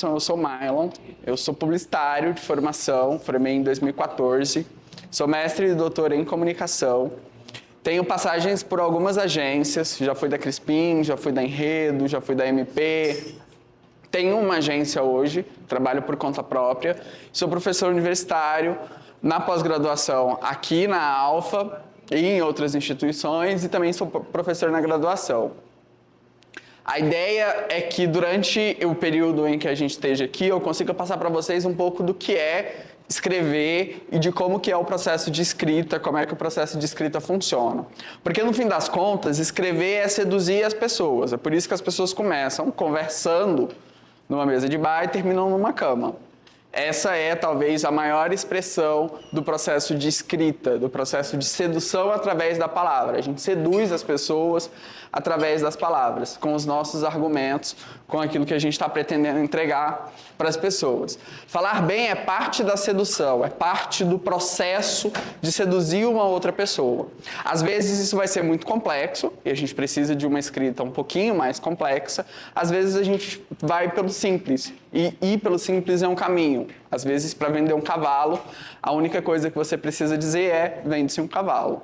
Eu sou Mylon, eu sou publicitário de formação, formei em 2014, sou mestre e doutor em comunicação, tenho passagens por algumas agências, já fui da Crispim, já fui da Enredo, já fui da MP, tenho uma agência hoje, trabalho por conta própria, sou professor universitário na pós-graduação aqui na Alfa e em outras instituições e também sou professor na graduação. A ideia é que durante o período em que a gente esteja aqui, eu consiga passar para vocês um pouco do que é escrever e de como que é o processo de escrita, como é que o processo de escrita funciona. Porque no fim das contas, escrever é seduzir as pessoas. É por isso que as pessoas começam conversando numa mesa de bar e terminam numa cama. Essa é talvez a maior expressão do processo de escrita, do processo de sedução através da palavra. A gente seduz as pessoas através das palavras, com os nossos argumentos, com aquilo que a gente está pretendendo entregar para as pessoas. Falar bem é parte da sedução, é parte do processo de seduzir uma outra pessoa. Às vezes isso vai ser muito complexo e a gente precisa de uma escrita um pouquinho mais complexa. Às vezes a gente vai pelo simples e ir pelo simples é um caminho. Às vezes, para vender um cavalo, a única coisa que você precisa dizer é vende-se um cavalo.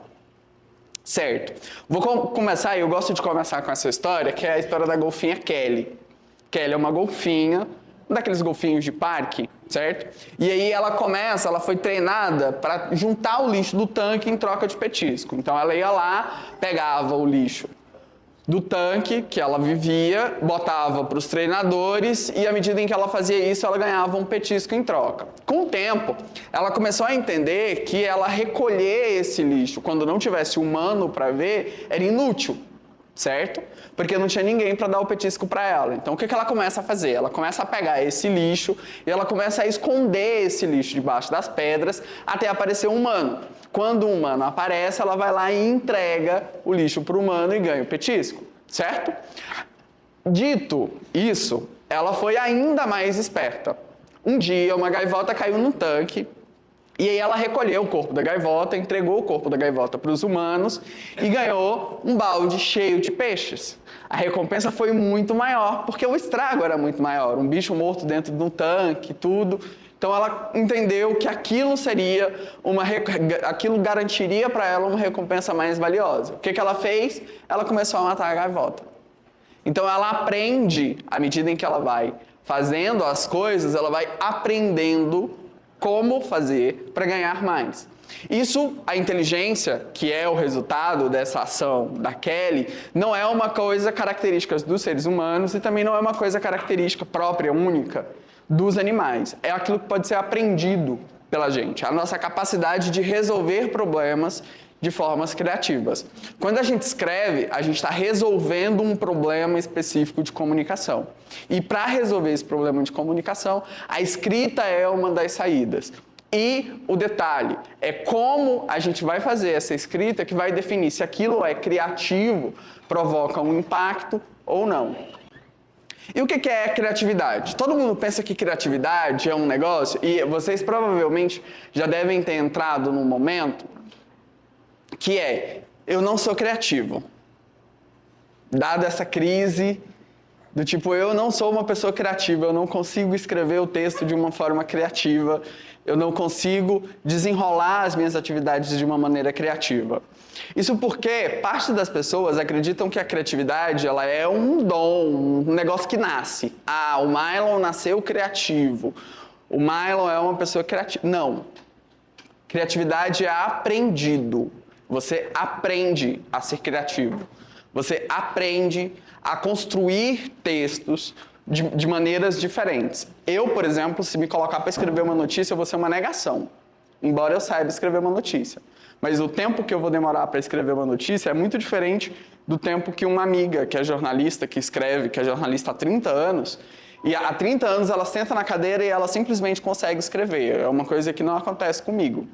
Certo. Vou começar, eu gosto de começar com essa história, que é a história da golfinha Kelly. Kelly é uma golfinha, daqueles golfinhos de parque, certo? E aí ela foi treinada para juntar o lixo do tanque em troca de petisco. Então ela ia lá, pegava o lixo do tanque que ela vivia, botava para os treinadores e à medida em que ela fazia isso, ela ganhava um petisco em troca. Com o tempo, ela começou a entender que ela recolher esse lixo quando não tivesse humano para ver era inútil, certo? Porque não tinha ninguém para dar o petisco para ela. Então o que ela começa a fazer? Ela começa a pegar esse lixo e ela começa a esconder esse lixo debaixo das pedras até aparecer um humano. Quando o humano aparece, ela vai lá e entrega o lixo para o humano e ganha o petisco, certo? Dito isso, ela foi ainda mais esperta. Um dia, uma gaivota caiu num tanque e aí ela recolheu o corpo da gaivota, entregou o corpo da gaivota para os humanos e ganhou um balde cheio de peixes. A recompensa foi muito maior, porque o estrago era muito maior. Um bicho morto dentro de um tanque, tudo. Então ela entendeu que aquilo garantiria para ela uma recompensa mais valiosa. O que ela fez? Ela começou a matar a gaivota. Então ela aprende, à medida em que ela vai fazendo as coisas, ela vai aprendendo como fazer para ganhar mais. Isso, a inteligência, que é o resultado dessa ação da Kelly, não é uma coisa característica dos seres humanos e também não é uma coisa característica própria, única, dos animais. É aquilo que pode ser aprendido pela gente, a nossa capacidade de resolver problemas de formas criativas. Quando a gente escreve, a gente está resolvendo um problema específico de comunicação. E para resolver esse problema de comunicação, a escrita é uma das saídas. E o detalhe é como a gente vai fazer essa escrita que vai definir se aquilo é criativo, provoca um impacto ou não. E o que é criatividade? Todo mundo pensa que criatividade é um negócio, e vocês provavelmente já devem ter entrado num momento que é, eu não sou criativo. Dada essa crise do tipo, eu não sou uma pessoa criativa, eu não consigo escrever o texto de uma forma criativa, eu não consigo desenrolar as minhas atividades de uma maneira criativa. Isso porque parte das pessoas acreditam que a criatividade ela é um dom, um negócio que nasce. Ah, o Mylon nasceu criativo, o Mylon é uma pessoa criativa. Não. Criatividade é aprendido. Você aprende a ser criativo. Você aprende a construir textos de maneiras diferentes. Eu, por exemplo, se me colocar para escrever uma notícia, eu vou ser uma negação. Embora eu saiba escrever uma notícia. Mas o tempo que eu vou demorar para escrever uma notícia é muito diferente do tempo que uma amiga, que é jornalista, que escreve, que é jornalista há 30 anos, e há 30 anos ela senta na cadeira e ela simplesmente consegue escrever. É uma coisa que não acontece comigo.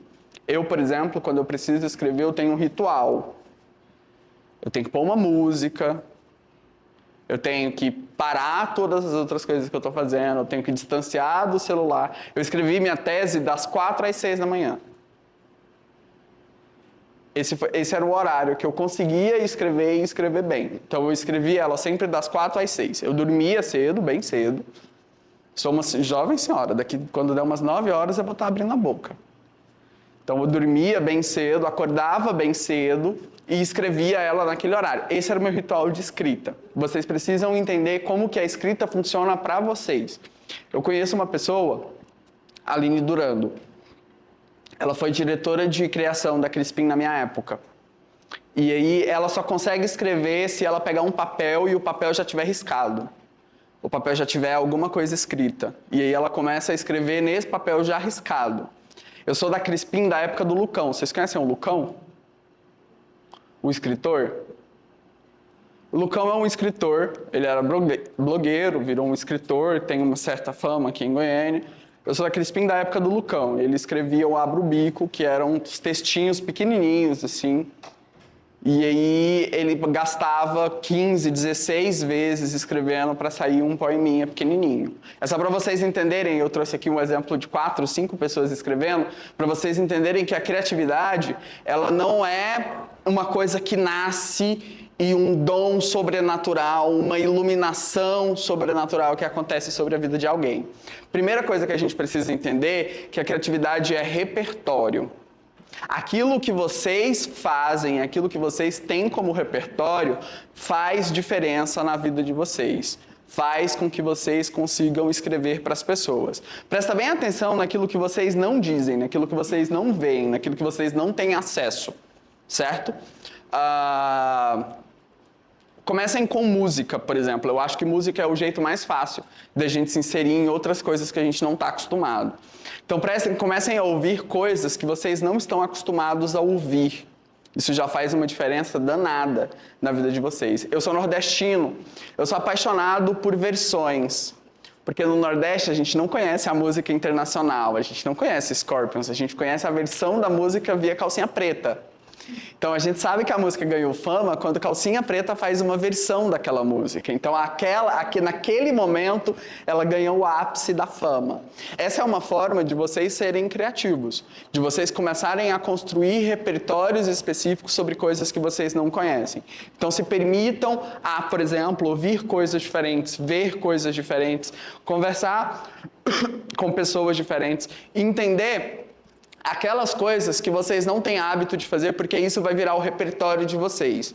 Eu, por exemplo, quando eu preciso escrever, eu tenho um ritual. Eu tenho que pôr uma música, eu tenho que parar todas as outras coisas que eu estou fazendo, eu tenho que distanciar do celular. Eu escrevi minha tese das 4 às 6 da manhã. Esse era o horário que eu conseguia escrever e escrever bem. Então eu escrevi ela sempre das 4 às 6. Eu dormia cedo, bem cedo, Sou uma jovem senhora, daqui quando der umas 9 horas eu vou estar abrindo a boca. Então eu dormia bem cedo, acordava bem cedo e escrevia ela naquele horário. Esse era o meu ritual de escrita. Vocês precisam entender como que a escrita funciona para vocês. Eu conheço uma pessoa, Aline Durando. Ela foi diretora de criação da Crispim na minha época. E aí ela só consegue escrever se ela pegar um papel e o papel já estiver riscado. O papel já tiver alguma coisa escrita. E aí ela começa a escrever nesse papel já riscado. Eu sou da Crispim da época do Lucão. Vocês conhecem o Lucão? O escritor? O Lucão é um escritor. Ele era blogueiro, virou um escritor, tem uma certa fama aqui em Goiânia. Eu sou da Crispim da época do Lucão. Ele escrevia o Abra o Bico, que eram uns textinhos pequenininhos, assim. E aí ele gastava 15, 16 vezes escrevendo para sair um poeminha pequenininho. É só para vocês entenderem, eu trouxe aqui um exemplo de 4, 5 pessoas escrevendo, para vocês entenderem que a criatividade, ela não é uma coisa que nasce e um dom sobrenatural, uma iluminação sobrenatural que acontece sobre a vida de alguém. Primeira coisa que a gente precisa entender é que a criatividade é repertório. Aquilo que vocês fazem, aquilo que vocês têm como repertório, faz diferença na vida de vocês. Faz com que vocês consigam escrever para as pessoas. Presta bem atenção naquilo que vocês não dizem, naquilo que vocês não veem, naquilo que vocês não têm acesso, certo? Comecem com música, por exemplo. Eu acho que música é o jeito mais fácil da gente se inserir em outras coisas que a gente não está acostumado. Então comecem a ouvir coisas que vocês não estão acostumados a ouvir. Isso já faz uma diferença danada na vida de vocês. Eu sou nordestino, eu sou apaixonado por versões. Porque no Nordeste a gente não conhece a música internacional, a gente não conhece Scorpions, a gente conhece a versão da música via Calcinha Preta. Então a gente sabe que a música ganhou fama quando Calcinha Preta faz uma versão daquela música. Então naquele momento ela ganhou o ápice da fama. Essa é uma forma de vocês serem criativos, de vocês começarem a construir repertórios específicos sobre coisas que vocês não conhecem. Então se permitam a, por exemplo, ouvir coisas diferentes, ver coisas diferentes, conversar com pessoas diferentes, entender aquelas coisas que vocês não têm hábito de fazer, porque isso vai virar o repertório de vocês.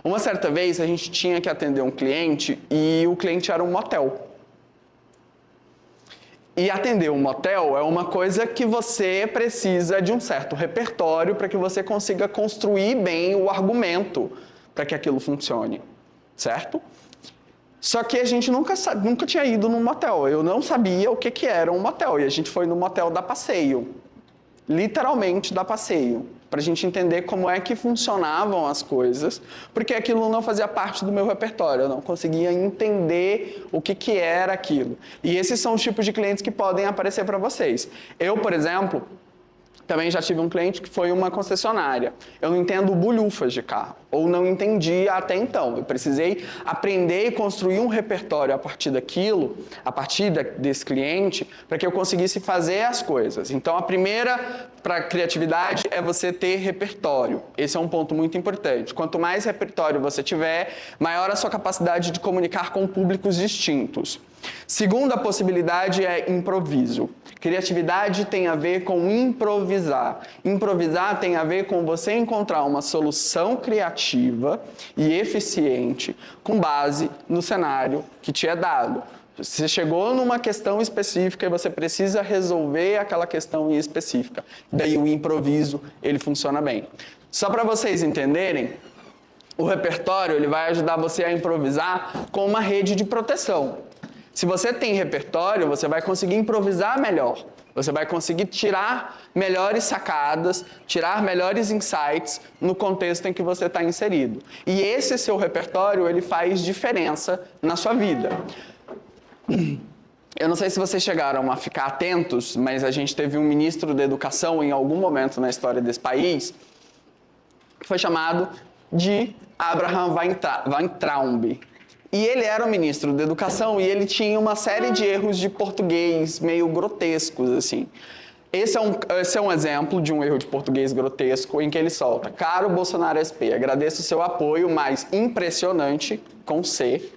Uma certa vez, a gente tinha que atender um cliente e o cliente era um motel. E atender um motel é uma coisa que você precisa de um certo repertório para que você consiga construir bem o argumento para que aquilo funcione, certo? Só que a gente nunca tinha ido num motel. Eu não sabia o que era um motel e a gente foi no motel dar passeio. Literalmente dar passeio, para a gente entender como é que funcionavam as coisas, porque aquilo não fazia parte do meu repertório, eu não conseguia entender o que era aquilo. E esses são os tipos de clientes que podem aparecer para vocês. Eu, por exemplo, também já tive um cliente que foi uma concessionária. Eu não entendo bulhufas de carro, ou não entendia até então. Eu precisei aprender e construir um repertório a partir daquilo, a partir desse cliente, para que eu conseguisse fazer as coisas. Então, a primeira para a criatividade é você ter repertório. Esse é um ponto muito importante. Quanto mais repertório você tiver, maior a sua capacidade de comunicar com públicos distintos. Segunda possibilidade é improviso. Criatividade tem a ver com improvisar. Improvisar tem a ver com você encontrar uma solução criativa e eficiente com base no cenário que te é dado. Você chegou numa questão específica e você precisa resolver aquela questão específica. Daí o improviso, ele funciona bem. Só para vocês entenderem, o repertório ele vai ajudar você a improvisar com uma rede de proteção. Se você tem repertório, você vai conseguir improvisar melhor. Você vai conseguir tirar melhores sacadas, tirar melhores insights no contexto em que você está inserido. E esse seu repertório, ele faz diferença na sua vida. Eu não sei se vocês chegaram a ficar atentos, mas a gente teve um ministro da Educação em algum momento na história desse país, que foi chamado de Abraham Weintraub. E ele era o ministro da Educação e ele tinha uma série de erros de português meio grotescos, assim. Esse é um exemplo de um erro de português grotesco em que ele solta: caro Bolsonaro SP, agradeço o seu apoio, mas impressionante, com C,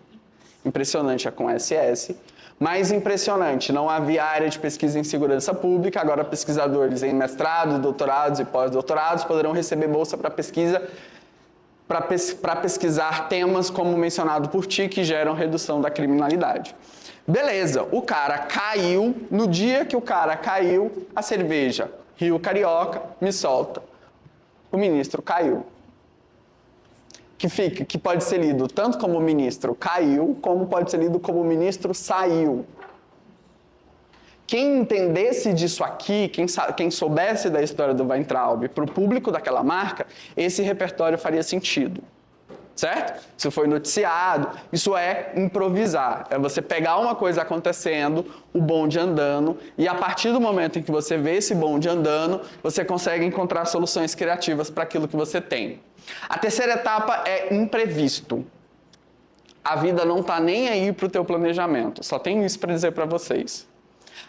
impressionante é com SS, mais impressionante, não havia área de pesquisa em segurança pública, agora pesquisadores em mestrado, doutorados e pós-doutorados poderão receber bolsa para pesquisa para pesquisar temas como mencionado por ti, que geram redução da criminalidade. Beleza, o cara caiu, no dia que o cara caiu, a cerveja Rio Carioca me solta. O ministro caiu. Que pode ser lido tanto como o ministro caiu, como pode ser lido como o ministro saiu. Quem entendesse disso aqui, quem soubesse da história do Weintraub para o público daquela marca, esse repertório faria sentido. Certo? Isso foi noticiado, isso é improvisar. É você pegar uma coisa acontecendo, o bonde andando, e a partir do momento em que você vê esse bonde andando, você consegue encontrar soluções criativas para aquilo que você tem. A terceira etapa é imprevisto. A vida não está nem aí para o teu planejamento, só tenho isso para dizer para vocês.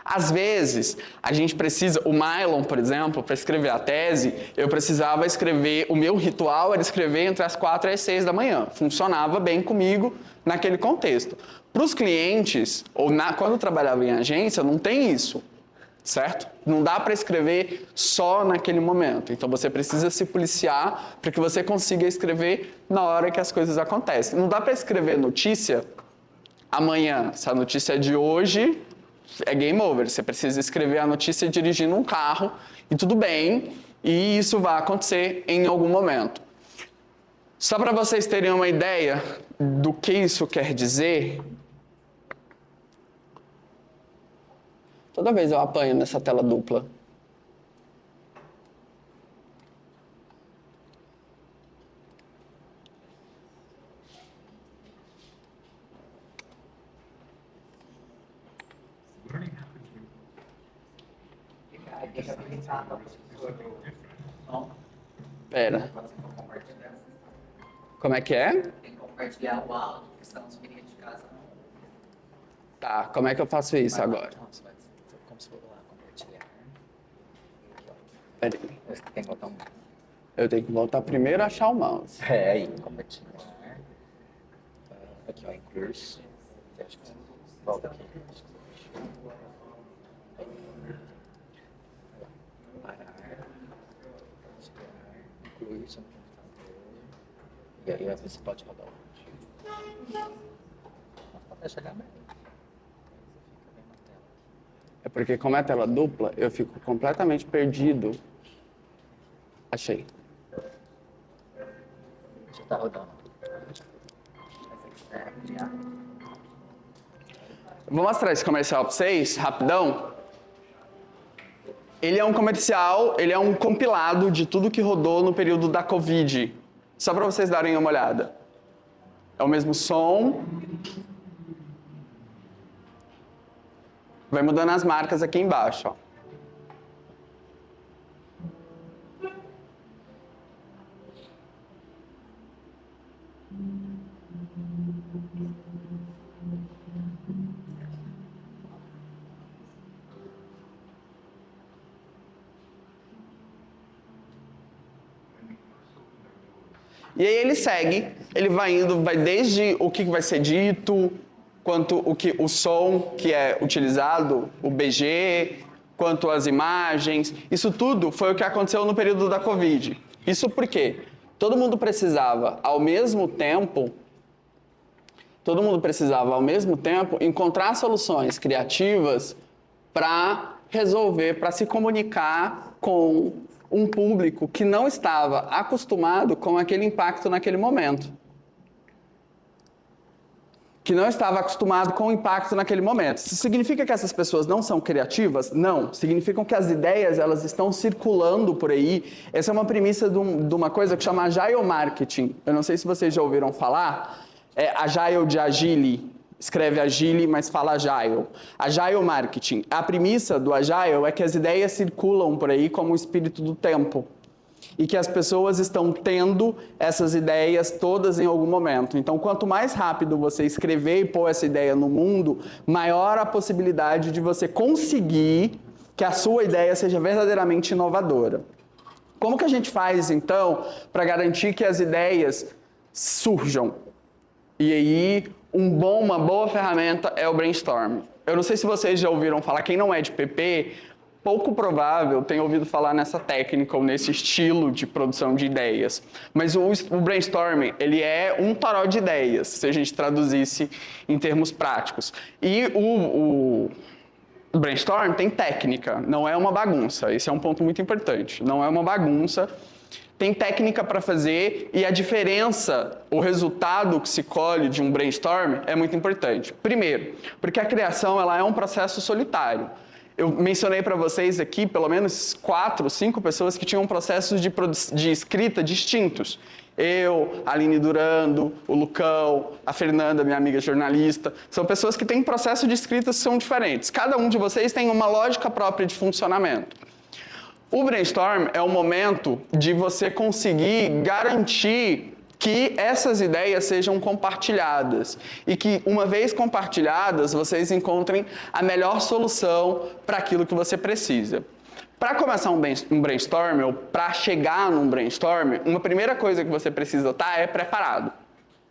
Às vezes, a gente precisa, o Mylon, por exemplo, para escrever a tese, eu precisava escrever, o meu ritual era escrever entre as 4 e as 6 da manhã. Funcionava bem comigo naquele contexto. Para os clientes, quando eu trabalhava em agência, não tem isso, certo? Não dá para escrever só naquele momento. Então, você precisa se policiar para que você consiga escrever na hora que as coisas acontecem. Não dá para escrever notícia amanhã. Se a notícia é de hoje, é game over. Você precisa escrever a notícia dirigindo um carro e tudo bem, e isso vai acontecer em algum momento. Só para vocês terem uma ideia do que isso quer dizer, toda vez eu apanho nessa tela dupla. Pera. Como é que é? Tem que compartilhar o áudio, que senão os meninos de casa não. Tá, como é que eu faço isso agora? Não, você vai como se for lá, compartilhar. Pera aí. Você tem que botar um. Eu tenho que voltar primeiro a achar o mouse. É, aí, compartilhar. Aqui, ó, em curso. Acho que volta aqui. Parar. Compartilhar. Incluir seu computador. E aí você pode rodar o áudio. Pode chegar bem. É porque como é tela dupla, eu fico completamente perdido. Achei. Já tá rodando. Vou mostrar esse comercial para vocês, rapidão. Ele é um comercial, ele é um compilado de tudo que rodou no período da Covid. Só para vocês darem uma olhada. É o mesmo som. Vai mudando as marcas aqui embaixo, ó. E aí ele segue, ele vai indo, vai desde o que vai ser dito, quanto o som que é utilizado, o BG, quanto as imagens. Isso tudo foi o que aconteceu no período da Covid. Isso porque todo mundo precisava, ao mesmo tempo, encontrar soluções criativas para resolver, para se comunicar com um público que não estava acostumado com aquele impacto naquele momento. Isso significa que essas pessoas não são criativas? Não. Significam que as ideias elas estão circulando por aí. Essa é uma premissa de uma coisa que chama Agile Marketing. Eu não sei se vocês já ouviram falar. É Agile de Agile. Escreve Agile, mas fala Agile. Agile Marketing. A premissa do Agile é que as ideias circulam por aí como o espírito do tempo. E que as pessoas estão tendo essas ideias todas em algum momento. Então, quanto mais rápido você escrever e pôr essa ideia no mundo, maior a possibilidade de você conseguir que a sua ideia seja verdadeiramente inovadora. Como que a gente faz, então, para garantir que as ideias surjam? E aí, uma boa ferramenta é o brainstorm. eu não sei se vocês já ouviram falar, quem não é de PP, pouco provável tem ouvido falar nessa técnica ou nesse estilo de produção de ideias. Mas o brainstorming, ele é um tarô de ideias, se a gente traduzisse em termos práticos. E o brainstorm tem técnica, não é uma bagunça. Esse é um ponto muito importante. Não é uma bagunça. Tem técnica para fazer e a diferença, o resultado que se colhe de um brainstorm é muito importante. Primeiro, porque a criação ela é um processo solitário. Eu mencionei para vocês aqui pelo menos 4, 5 pessoas que tinham processos de escrita distintos. Eu, a Aline Durando, o Lucão, a Fernanda, minha amiga jornalista. São pessoas que têm processo de escrita que são diferentes. Cada um de vocês tem uma lógica própria de funcionamento. O brainstorm é o momento de você conseguir garantir que essas ideias sejam compartilhadas e que, uma vez compartilhadas, vocês encontrem a melhor solução para aquilo que você precisa. Para começar um brainstorm, ou para chegar num brainstorm, uma primeira coisa que você precisa estar é preparado,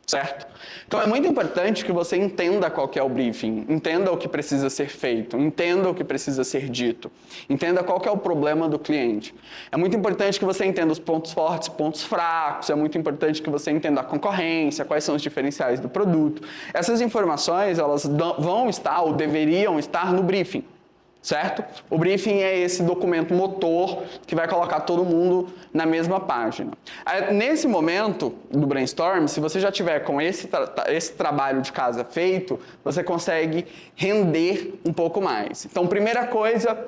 certo? Então é muito importante que você entenda qual que é o briefing, entenda o que precisa ser feito, entenda o que precisa ser dito, entenda qual que é o problema do cliente. É muito importante que você entenda os pontos fortes, pontos fracos, é muito importante que você entenda a concorrência, quais são os diferenciais do produto. Essas informações, elas vão estar ou deveriam estar no briefing. Certo? O briefing é esse documento motor que vai colocar todo mundo na mesma página. Nesse momento do brainstorm, se você já tiver com esse trabalho de casa feito, você consegue render um pouco mais. Então, primeira coisa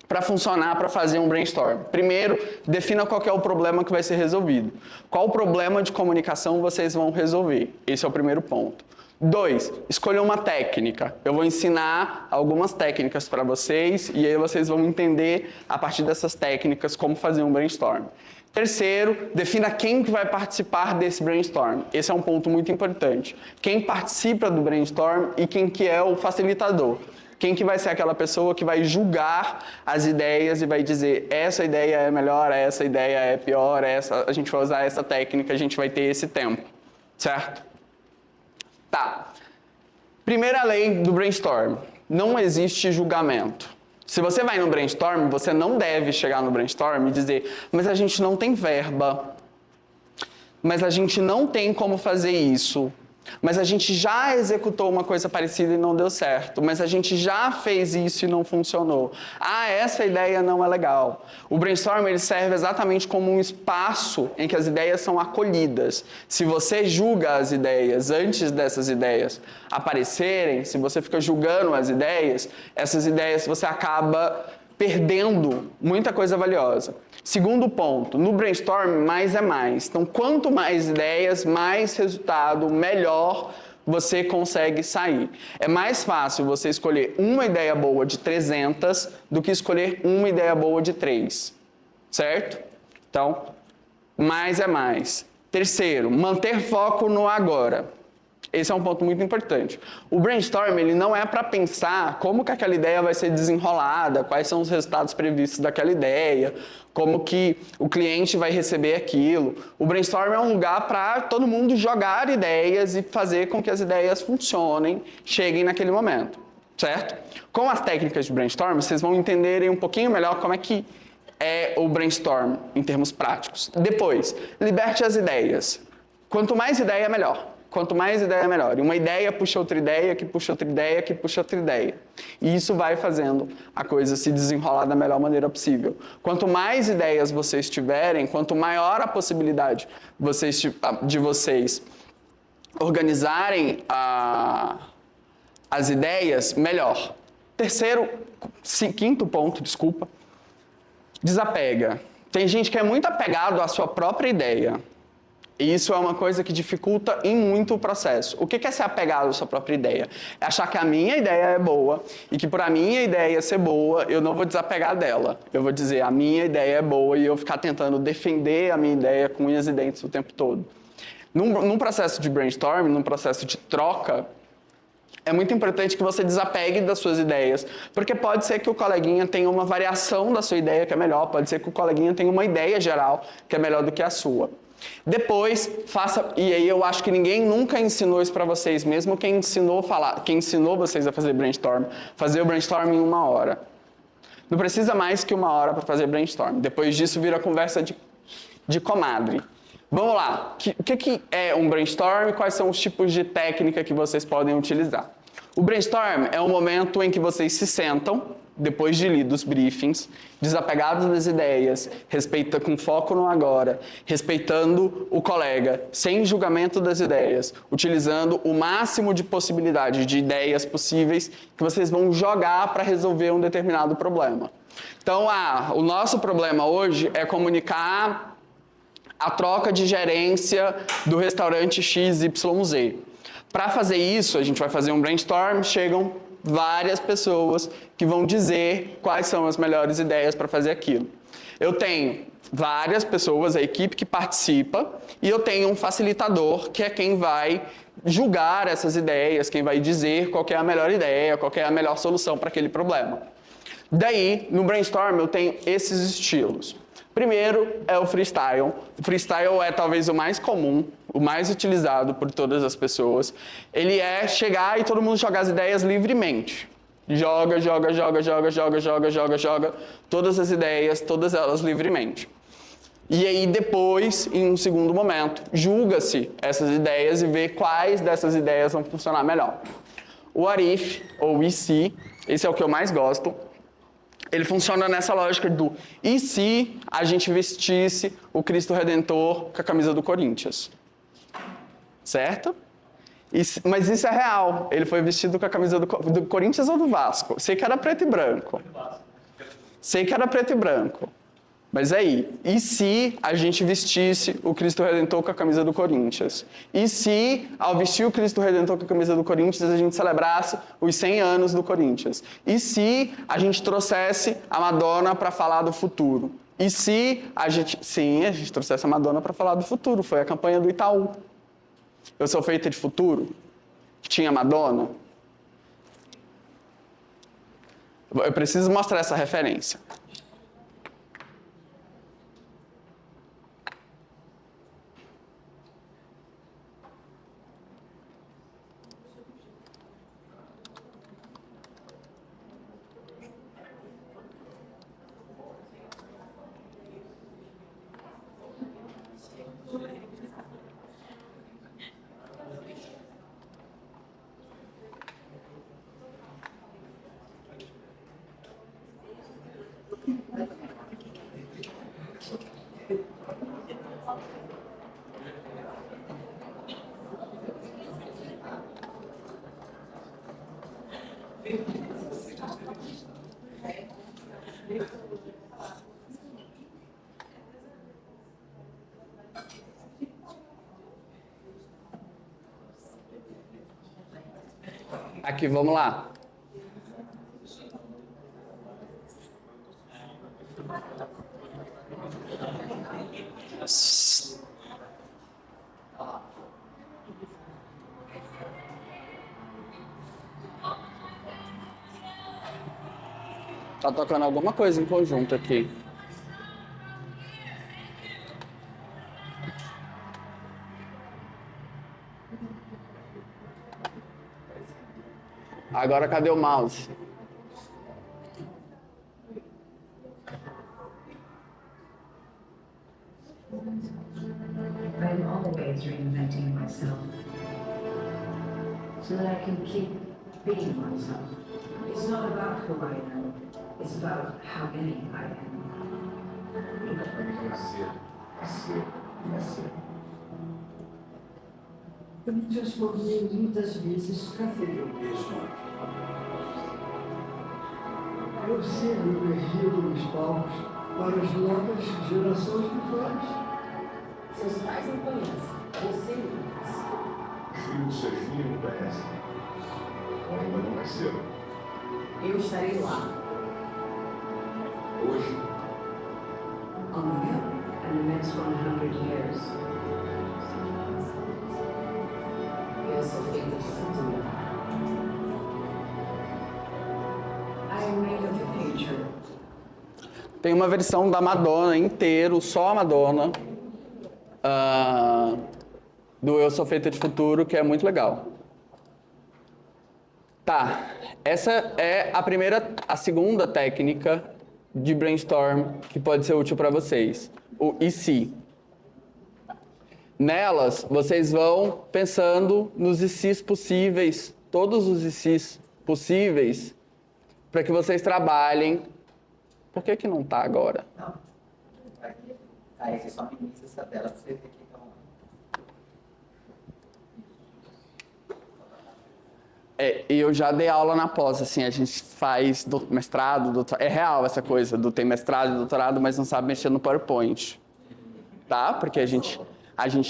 para funcionar, para fazer um brainstorm. Primeiro, defina qual que é o problema que vai ser resolvido. Qual o problema de comunicação vocês vão resolver? Esse é o primeiro ponto. 2, escolha uma técnica. Eu vou ensinar algumas técnicas para vocês e aí vocês vão entender a partir dessas técnicas como fazer um brainstorm. Terceiro, defina quem que vai participar desse brainstorm. Esse é um ponto muito importante. Quem participa do brainstorm e quem que é o facilitador. Quem que vai ser aquela pessoa que vai julgar as ideias e vai dizer essa ideia é melhor, essa ideia é pior, a gente vai usar essa técnica, a gente vai ter esse tempo, certo? Tá. Primeira lei do brainstorm. Não existe julgamento. Se você vai no brainstorm, você não deve chegar no brainstorm e dizer mas a gente não tem verba, mas a gente não tem como fazer isso, mas a gente já executou uma coisa parecida e não deu certo, mas a gente já fez isso e não funcionou. Ah, essa ideia não é legal. O brainstorm ele serve exatamente como um espaço em que as ideias são acolhidas. Se você julga as ideias antes dessas ideias aparecerem, se você fica julgando as ideias, essas ideias você acaba perdendo muita coisa valiosa. Segundo ponto, no brainstorm, mais é mais. Então, quanto mais ideias, mais resultado, melhor você consegue sair. É mais fácil você escolher uma ideia boa de 300 do que escolher uma ideia boa de 3, certo? Então, mais é mais. Terceiro, manter foco no agora. Esse é um ponto muito importante. O brainstorm ele não é para pensar como que aquela ideia vai ser desenrolada, quais são os resultados previstos daquela ideia, como que o cliente vai receber aquilo. O brainstorm é um lugar para todo mundo jogar ideias e fazer com que as ideias funcionem, cheguem naquele momento, certo? Com as técnicas de brainstorm, vocês vão entenderem um pouquinho melhor como é que é o brainstorm em termos práticos. Depois, liberte as ideias. Quanto mais ideia, melhor. Quanto mais ideia, melhor. E uma ideia puxa outra ideia, que puxa outra ideia, que puxa outra ideia. E isso vai fazendo a coisa se desenrolar da melhor maneira possível. Quanto mais ideias vocês tiverem, quanto maior a possibilidade de vocês organizarem as ideias, melhor. Quinto ponto, desculpa. Desapega. Tem gente que é muito apegado à sua própria ideia. E isso é uma coisa que dificulta em muito o processo. O que é ser apegado à sua própria ideia? É achar que a minha ideia é boa e que por a minha ideia ser boa, eu não vou desapegar dela. Eu vou dizer a minha ideia é boa e eu ficar tentando defender a minha ideia com unhas e dentes o tempo todo. Num processo de brainstorming, num processo de troca, é muito importante que você desapegue das suas ideias, porque pode ser que o coleguinha tenha uma variação da sua ideia que é melhor, pode ser que o coleguinha tenha uma ideia geral que é melhor do que a sua. Depois, faça... E aí eu acho que ninguém nunca ensinou isso para vocês, mesmo quem ensinou vocês a fazer brainstorm, fazer o brainstorm em 1 hora. Não precisa mais que 1 hora para fazer brainstorm. Depois disso, vira conversa de comadre. Vamos lá. O que é um brainstorm e quais são os tipos de técnica que vocês podem utilizar? O brainstorm é o momento em que vocês se sentam, depois de lidos briefings, desapegados das ideias, com foco no agora, respeitando o colega, sem julgamento das ideias, utilizando o máximo de possibilidade de ideias possíveis que vocês vão jogar para resolver um determinado problema. Então, o nosso problema hoje é comunicar a troca de gerência do restaurante XYZ. Para fazer isso, a gente vai fazer um brainstorm, chegam várias pessoas que vão dizer quais são as melhores ideias para fazer aquilo. Eu tenho várias pessoas, a equipe que participa, e eu tenho um facilitador, que é quem vai julgar essas ideias, quem vai dizer qual que é a melhor ideia, qual que é a melhor solução para aquele problema. Daí, no brainstorm, eu tenho esses estilos. Primeiro é o freestyle. O freestyle é talvez o mais comum, o mais utilizado por todas as pessoas. Ele é chegar e todo mundo jogar as ideias livremente. Joga, todas as ideias, todas elas livremente. E aí depois, em um segundo momento, julga-se essas ideias e vê quais dessas ideias vão funcionar melhor. O what if, ou e se, esse é o que eu mais gosto. Ele funciona nessa lógica do e se a gente vestisse o Cristo Redentor com a camisa do Corinthians? Certo? Mas isso é real. Ele foi vestido com a camisa do Corinthians ou do Vasco? Sei que era preto e branco. Mas aí, e se a gente vestisse o Cristo Redentor com a camisa do Corinthians? E se, ao vestir o Cristo Redentor com a camisa do Corinthians, a gente celebrasse os 100 anos do Corinthians? E se a gente trouxesse a Madonna para falar do futuro? E se a gente... Sim, a gente trouxesse a Madonna para falar do futuro. Foi a campanha do Itaú. Eu sou feita de futuro? Que tinha Madonna? Eu preciso mostrar essa referência. Aqui, vamos lá. Tá tocando alguma coisa em conjunto aqui. Agora cadê o mouse? I'm always reinventing myself so that I can keep being myself. It's not about who I am, it's about how many I am. Eu me transformei muitas vezes para ser eu mesmo. Eu sendo perdido nos palcos para as novas gerações de fãs. Seus pais não conhecem, você não conhece. Filho do seu filho não conhece. Ou ainda não nasceu. Eu estarei lá. Hoje, Amanhã, in the next 100 years. Eu sou feita de futuro. I am made of the future. Tem uma versão da Madonna inteiro, só a Madonna. do Eu Sou Feita de Futuro, que é muito legal. Tá, essa é a segunda técnica de brainstorm que pode ser útil para vocês, o e se. Nelas, vocês vão pensando nos e se's possíveis, todos os e se's possíveis, para que vocês trabalhem. Por que não tá agora? Não. Aí você só minimiza essa tela para vocês verem que estão lá. E eu já dei aula na pós, assim, a gente faz mestrado, doutorado, é real essa coisa do tem mestrado e doutorado, mas não sabe mexer no PowerPoint, tá? Porque a gente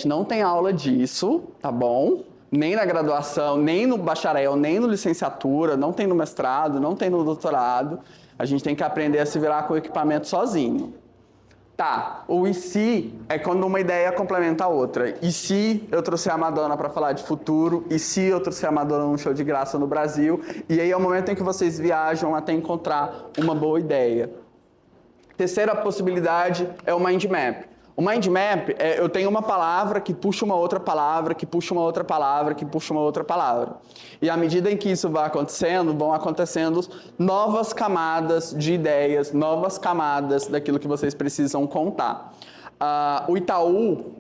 não tem aula disso, tá bom? Nem na graduação, nem no bacharel, nem no licenciatura, não tem no mestrado, não tem no doutorado. A gente tem que aprender a se virar com o equipamento sozinho. Tá, o e se é quando uma ideia complementa a outra. E se eu trouxer a Madonna para falar de futuro? E se eu trouxer a Madonna num show de graça no Brasil? E aí é o momento em que vocês viajam até encontrar uma boa ideia. Terceira possibilidade é o mind map. O mind map é eu tenho uma palavra que puxa uma outra palavra, que puxa uma outra palavra, que puxa uma outra palavra. E à medida em que isso vai acontecendo, vão acontecendo novas camadas de ideias, novas camadas daquilo que vocês precisam contar. O Itaú,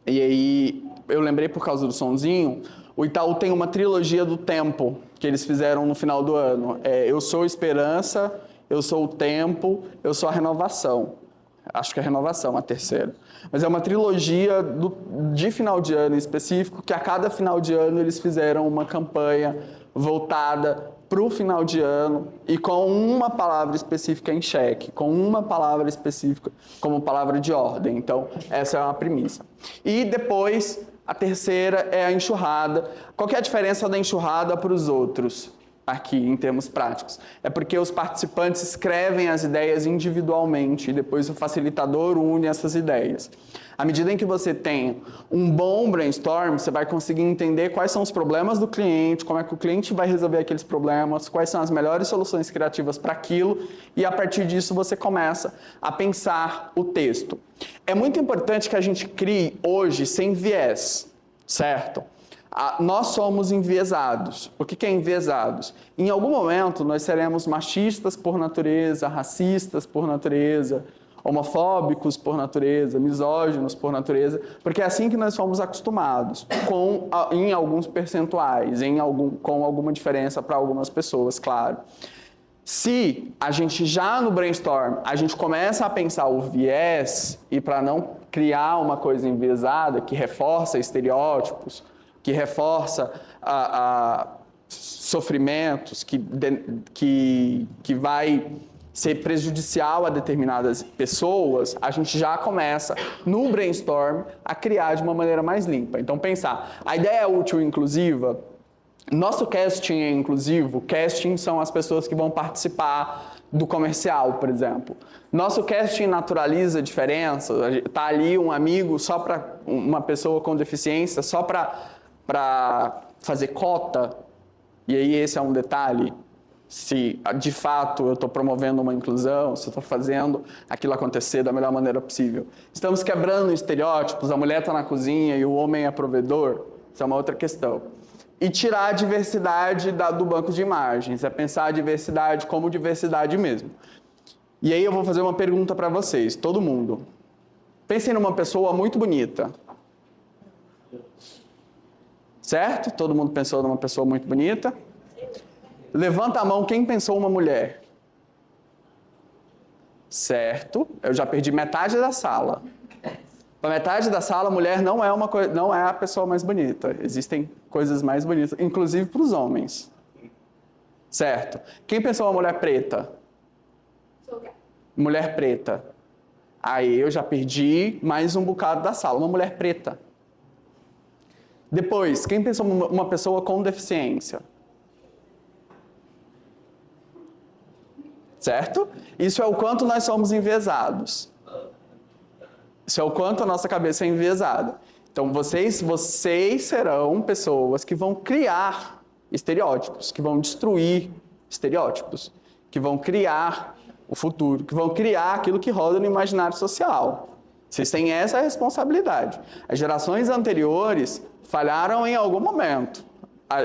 e aí eu lembrei por causa do sonzinho, o Itaú tem uma trilogia do tempo que eles fizeram no final do ano. Eu sou esperança, eu sou o tempo, eu sou a renovação. Acho que é a renovação, a terceira. Mas é uma trilogia de final de ano em específico, que a cada final de ano eles fizeram uma campanha voltada para o final de ano e com uma palavra específica em xeque, com uma palavra específica como palavra de ordem. Então, essa é uma premissa. E depois, a terceira é a enxurrada. Qual que é a diferença da enxurrada para os outros? Aqui, em termos práticos. É porque os participantes escrevem as ideias individualmente e depois o facilitador une essas ideias. À medida em que você tem um bom brainstorm, você vai conseguir entender quais são os problemas do cliente, como é que o cliente vai resolver aqueles problemas, quais são as melhores soluções criativas para aquilo, e a partir disso você começa a pensar o texto. É muito importante que a gente crie hoje sem viés, certo? Nós somos enviesados. O que é enviesados? Em algum momento nós seremos machistas por natureza, racistas por natureza, homofóbicos por natureza, misóginos por natureza, porque é assim que nós fomos acostumados, em alguns percentuais, com alguma diferença para algumas pessoas, claro. Se a gente já no brainstorm, a gente começa a pensar o viés, e para não criar uma coisa enviesada que reforça estereótipos, que reforça sofrimentos, que vai ser prejudicial a determinadas pessoas, a gente já começa, no brainstorm, a criar de uma maneira mais limpa. Então, pensar, a ideia é útil e inclusiva, nosso casting é inclusivo, casting são as pessoas que vão participar do comercial, por exemplo. Nosso casting naturaliza a diferença, está ali um amigo só para uma pessoa com deficiência, só para fazer cota, e aí esse é um detalhe, se de fato eu estou promovendo uma inclusão, se eu estou fazendo aquilo acontecer da melhor maneira possível. Estamos quebrando estereótipos, a mulher está na cozinha e o homem é provedor, isso é uma outra questão. E tirar a diversidade do banco de imagens, é pensar a diversidade como diversidade mesmo. E aí eu vou fazer uma pergunta para vocês, todo mundo. Pensem numa pessoa muito bonita. Certo? Todo mundo pensou numa pessoa muito bonita? Levanta a mão quem pensou uma mulher. Certo? Eu já perdi metade da sala. Para metade da sala, a mulher não é a pessoa mais bonita. Existem coisas mais bonitas, inclusive para os homens. Certo? Quem pensou uma mulher preta? Mulher preta. Aí eu já perdi mais um bocado da sala. Uma mulher preta. Depois, quem pensou uma pessoa com deficiência? Certo? Isso é o quanto nós somos enviesados. Isso é o quanto a nossa cabeça é enviesada. Então, vocês serão pessoas que vão criar estereótipos, que vão destruir estereótipos, que vão criar o futuro, que vão criar aquilo que roda no imaginário social. Vocês têm essa responsabilidade. As gerações anteriores falharam em algum momento.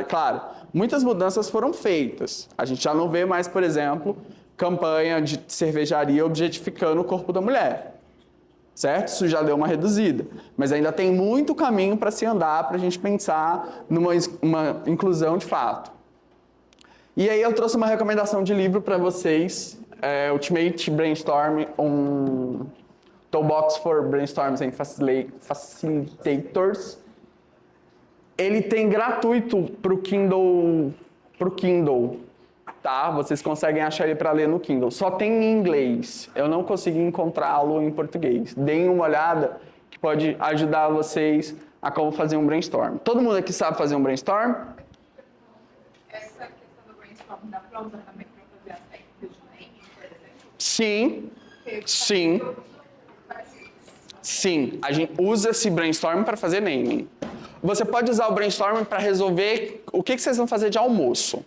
Claro, muitas mudanças foram feitas. A gente já não vê mais, por exemplo, campanha de cervejaria objetificando o corpo da mulher. Certo? Isso já deu uma reduzida. Mas ainda tem muito caminho para se andar para a gente pensar numa inclusão de fato. E aí eu trouxe uma recomendação de livro para vocês. Ultimate Brainstorm, um Toolbox for Brainstorms and Facilitators. Ele tem gratuito para o Kindle, tá? Vocês conseguem achar ele para ler no Kindle. Só tem em inglês. Eu não consegui encontrá-lo em português. Deem uma olhada que pode ajudar vocês a como fazer um brainstorm. Todo mundo aqui sabe fazer um brainstorm? Essa questão do brainstorm dá para usar também para fazer as técnicas de naming, por exemplo? Sim. Sim. Sim. A gente usa esse brainstorm para fazer naming. Você pode usar o brainstorm para resolver o que vocês vão fazer de almoço.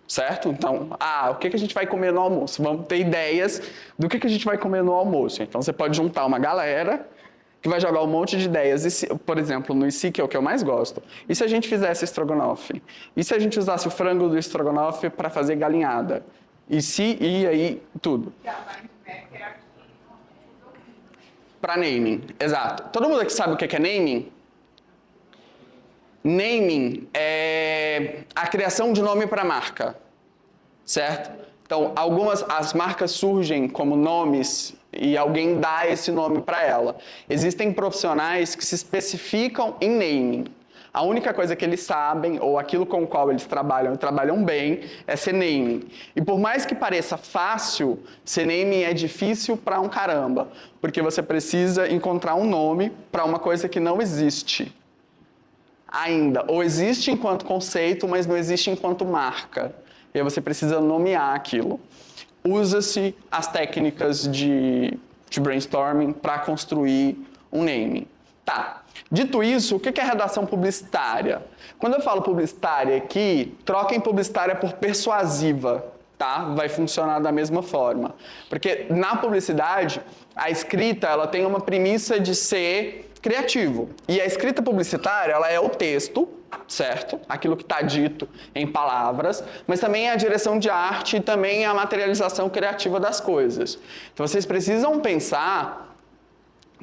Certo? Então, o que a gente vai comer no almoço? Vamos ter ideias do que a gente vai comer no almoço. Então, você pode juntar uma galera que vai jogar um monte de ideias. Por exemplo, no IC, que é o que eu mais gosto. E se a gente fizesse estrogonofe? E se a gente usasse o frango do estrogonofe para fazer galinhada? E aí, tudo. Para naming, exato. Todo mundo aqui sabe o que é naming? Naming é a criação de nome para marca, certo? Então, as marcas surgem como nomes e alguém dá esse nome para ela. Existem profissionais que se especificam em naming. A única coisa que eles sabem, ou aquilo com o qual eles trabalham e trabalham bem, é ser naming. E por mais que pareça fácil, ser naming é difícil para um caramba, porque você precisa encontrar um nome para uma coisa que não existe ainda, ou existe enquanto conceito, mas não existe enquanto marca. E aí você precisa nomear aquilo. Usa-se as técnicas de brainstorming para construir um naming. Tá. Dito isso, o que é redação publicitária? Quando eu falo publicitária aqui, troquem publicitária por persuasiva, tá? Vai funcionar da mesma forma. Porque na publicidade, a escrita ela tem uma premissa de ser criativo. E a escrita publicitária, ela é o texto, certo? Aquilo que está dito em palavras, mas também é a direção de arte e também é a materialização criativa das coisas. Então, vocês precisam pensar,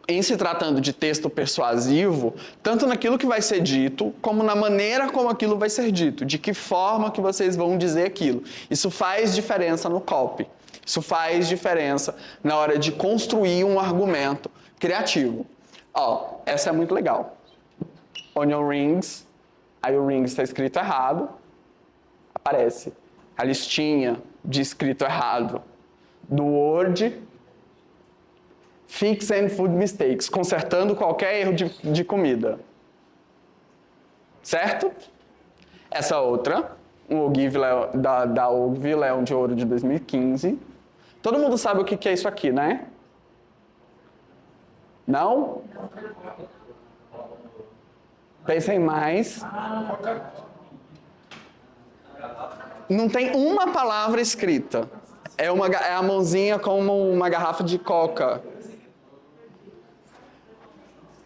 em se tratando de texto persuasivo, tanto naquilo que vai ser dito, como na maneira como aquilo vai ser dito, de que forma que vocês vão dizer aquilo. Isso faz diferença no copy. Isso faz diferença na hora de construir um argumento criativo. Essa é muito legal. Onion rings, aí o rings está escrito errado, aparece a listinha de escrito errado do Word, Fix and Food Mistakes, consertando qualquer erro de comida. Certo? Essa outra, o Ogive da Ogive Leão de Ouro de 2015. Todo mundo sabe o que é isso aqui, né? Não? Pensem mais. Não tem uma palavra escrita. É a mãozinha como uma garrafa de coca.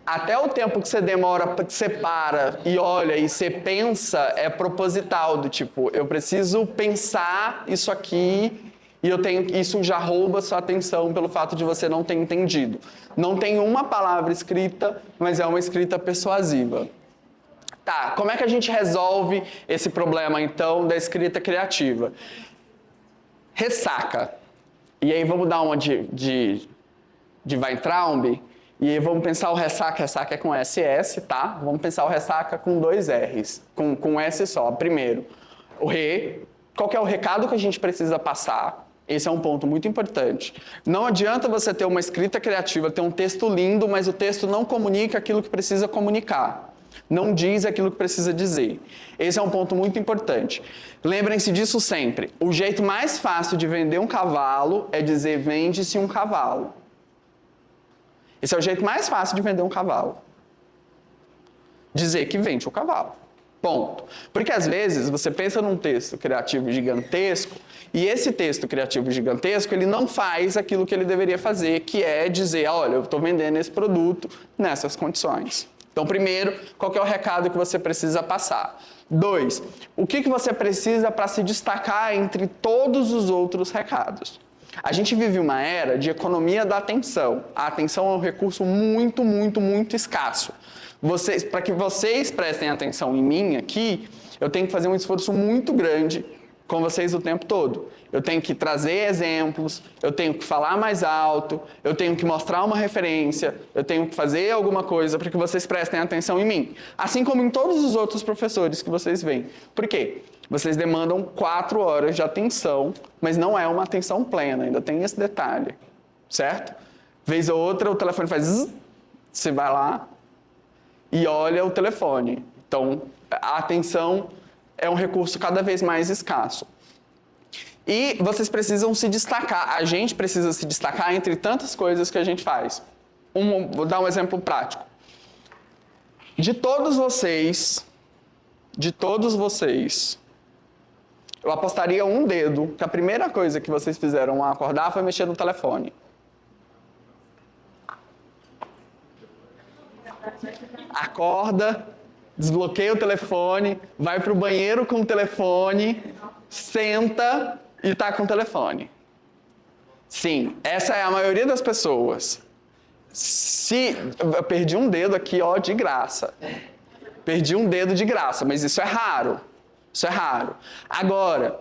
Até o tempo que você demora, que você para e olha e você pensa, é proposital, do tipo, eu preciso pensar isso aqui e isso já rouba sua atenção pelo fato de você não ter entendido. Não tem uma palavra escrita, mas é uma escrita persuasiva. Tá, como é que a gente resolve esse problema, então, da escrita criativa? Ressaca. E aí vamos dar uma de Weintraub. E aí vamos pensar o ressaca é com SS, tá? Vamos pensar o ressaca com 2 R's, com S só. Primeiro, qual que é o recado que a gente precisa passar? Esse é um ponto muito importante. Não adianta você ter uma escrita criativa, ter um texto lindo, mas o texto não comunica aquilo que precisa comunicar. Não diz aquilo que precisa dizer. Esse é um ponto muito importante. Lembrem-se disso sempre. O jeito mais fácil de vender um cavalo é dizer vende-se um cavalo. Esse é o jeito mais fácil de vender um cavalo. Dizer que vende o cavalo. Ponto. Porque às vezes você pensa num texto criativo gigantesco e esse texto criativo gigantesco ele não faz aquilo que ele deveria fazer, que é dizer, olha, eu estou vendendo esse produto nessas condições. Então, primeiro, qual que é o recado que você precisa passar? 2, o que você precisa para se destacar entre todos os outros recados? A gente vive uma era de economia da atenção. A atenção é um recurso muito, muito, muito escasso. Para que vocês prestem atenção em mim aqui, eu tenho que fazer um esforço muito grande com vocês o tempo todo. Eu tenho que trazer exemplos, eu tenho que falar mais alto, eu tenho que mostrar uma referência, eu tenho que fazer alguma coisa para que vocês prestem atenção em mim. Assim como em todos os outros professores que vocês veem. Por quê? Vocês demandam 4 horas de atenção, mas não é uma atenção plena, ainda tem esse detalhe, certo? Vez ou outra o telefone faz zzz, você vai lá e olha o telefone. Então, a atenção é um recurso cada vez mais escasso. E vocês precisam se destacar, a gente precisa se destacar entre tantas coisas que a gente faz. Vou dar um exemplo prático. De todos vocês, eu apostaria um dedo que a primeira coisa que vocês fizeram ao acordar foi mexer no telefone. Acorda, desbloqueia o telefone, vai para o banheiro com o telefone, senta e está com o telefone. Sim, essa é a maioria das pessoas. Eu perdi um dedo aqui, ó, de graça. Perdi um dedo de graça, mas isso é raro. Isso é raro. Agora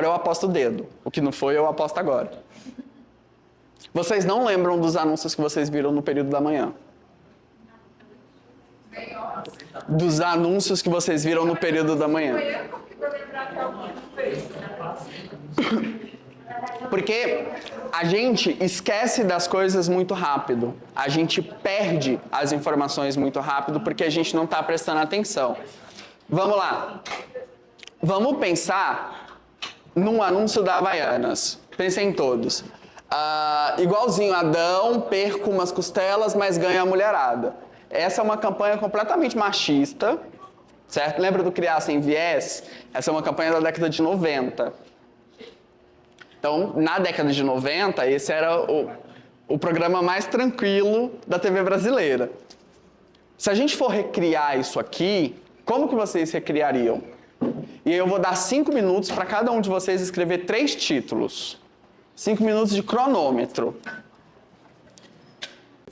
eu aposto o dedo. O que não foi, eu aposto agora. Vocês não lembram dos anúncios que vocês viram no período da manhã? Dos anúncios que vocês viram no período da manhã. Porque a gente esquece das coisas muito rápido. A gente perde as informações muito rápido porque a gente não está prestando atenção. Vamos lá. Vamos pensar num anúncio da Havaianas. Pensem em todos. Igualzinho Adão, perco umas costelas, mas ganha a mulherada. Essa é uma campanha completamente machista, certo? Lembra do Criar Sem Viés? Essa é uma campanha da década de 90. Então, na década de 90, esse era o programa mais tranquilo da TV brasileira. Se a gente for recriar isso aqui, como que vocês recriariam? E eu vou dar 5 minutos para cada um de vocês escrever 3 títulos. 5 minutos de cronômetro.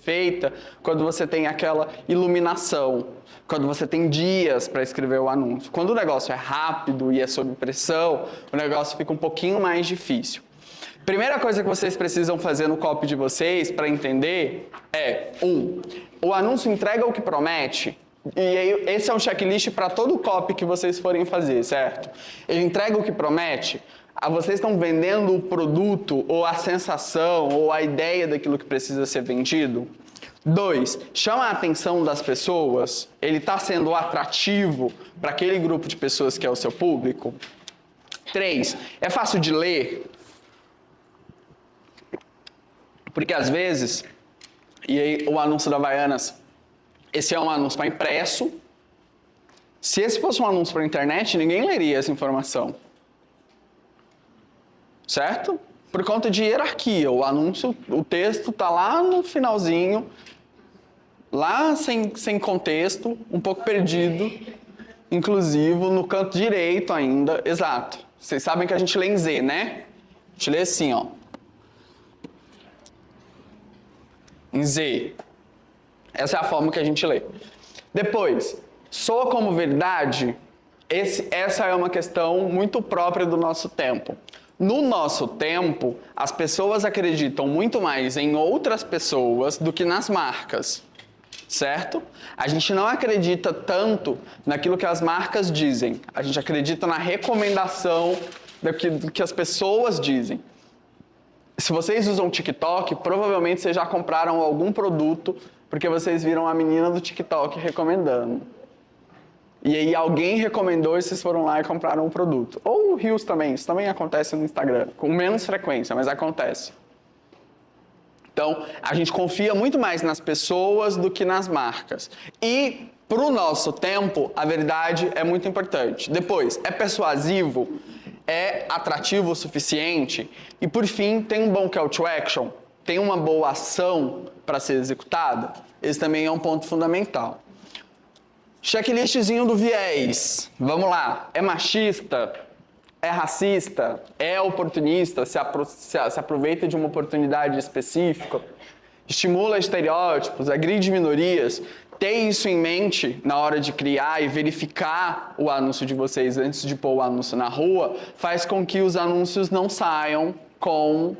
Feita quando você tem aquela iluminação, quando você tem dias para escrever o anúncio. Quando o negócio é rápido e é sob pressão, o negócio fica um pouquinho mais difícil. Primeira coisa que vocês precisam fazer no copy de vocês para entender é, o anúncio entrega o que promete. E aí, esse é um checklist para todo o copy que vocês forem fazer, certo? Ele entrega o que promete. Vocês estão vendendo o produto, ou a sensação, ou a ideia daquilo que precisa ser vendido? 2, chama a atenção das pessoas? Ele está sendo atrativo para aquele grupo de pessoas que é o seu público? 3, é fácil de ler? Porque às vezes, e aí o anúncio da Havaianas, esse é um anúncio para impresso. Se esse fosse um anúncio para internet, ninguém leria essa informação. Certo? Por conta de hierarquia. O anúncio, o texto está lá no finalzinho, lá sem contexto, um pouco perdido, inclusivo, no canto direito ainda. Exato. Vocês sabem que a gente lê em Z, né? A gente lê assim, ó. Em Z. Essa é a forma que a gente lê. Depois, soa como verdade? Essa é uma questão muito própria do nosso tempo. No nosso tempo, as pessoas acreditam muito mais em outras pessoas do que nas marcas, certo? A gente não acredita tanto naquilo que as marcas dizem. A gente acredita na recomendação do que as pessoas dizem. Se vocês usam TikTok, provavelmente vocês já compraram algum produto porque vocês viram a menina do TikTok recomendando. E aí alguém recomendou e vocês foram lá e compraram um produto. Ou o Reels também, isso também acontece no Instagram. Com menos frequência, mas acontece. Então, a gente confia muito mais nas pessoas do que nas marcas. E Pro nosso tempo, a verdade é muito importante. Depois, é persuasivo? É atrativo o suficiente? E por fim, tem um bom call to action? Tem uma boa ação para ser executada? Esse também é um ponto fundamental. Checklistzinho do viés. Vamos lá. É machista? É racista? É oportunista? Se aproveita de uma oportunidade específica? Estimula estereótipos? Agride minorias? Ter isso em mente na hora de criar e verificar o anúncio de vocês antes de pôr o anúncio na rua faz com que os anúncios não saiam com...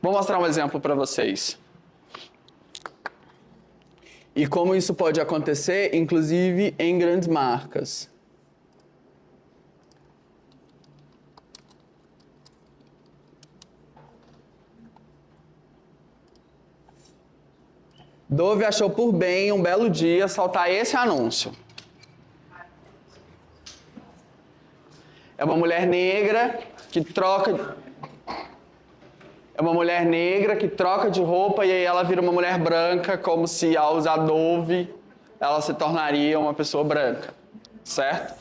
Vou mostrar um exemplo para vocês. E como isso pode acontecer, inclusive, em grandes marcas. Dove achou por bem, um belo dia, soltar esse anúncio. É uma mulher negra que troca... É uma mulher negra que troca de roupa e aí ela vira uma mulher branca, como se ao usar Dove ela se tornaria uma pessoa branca, certo?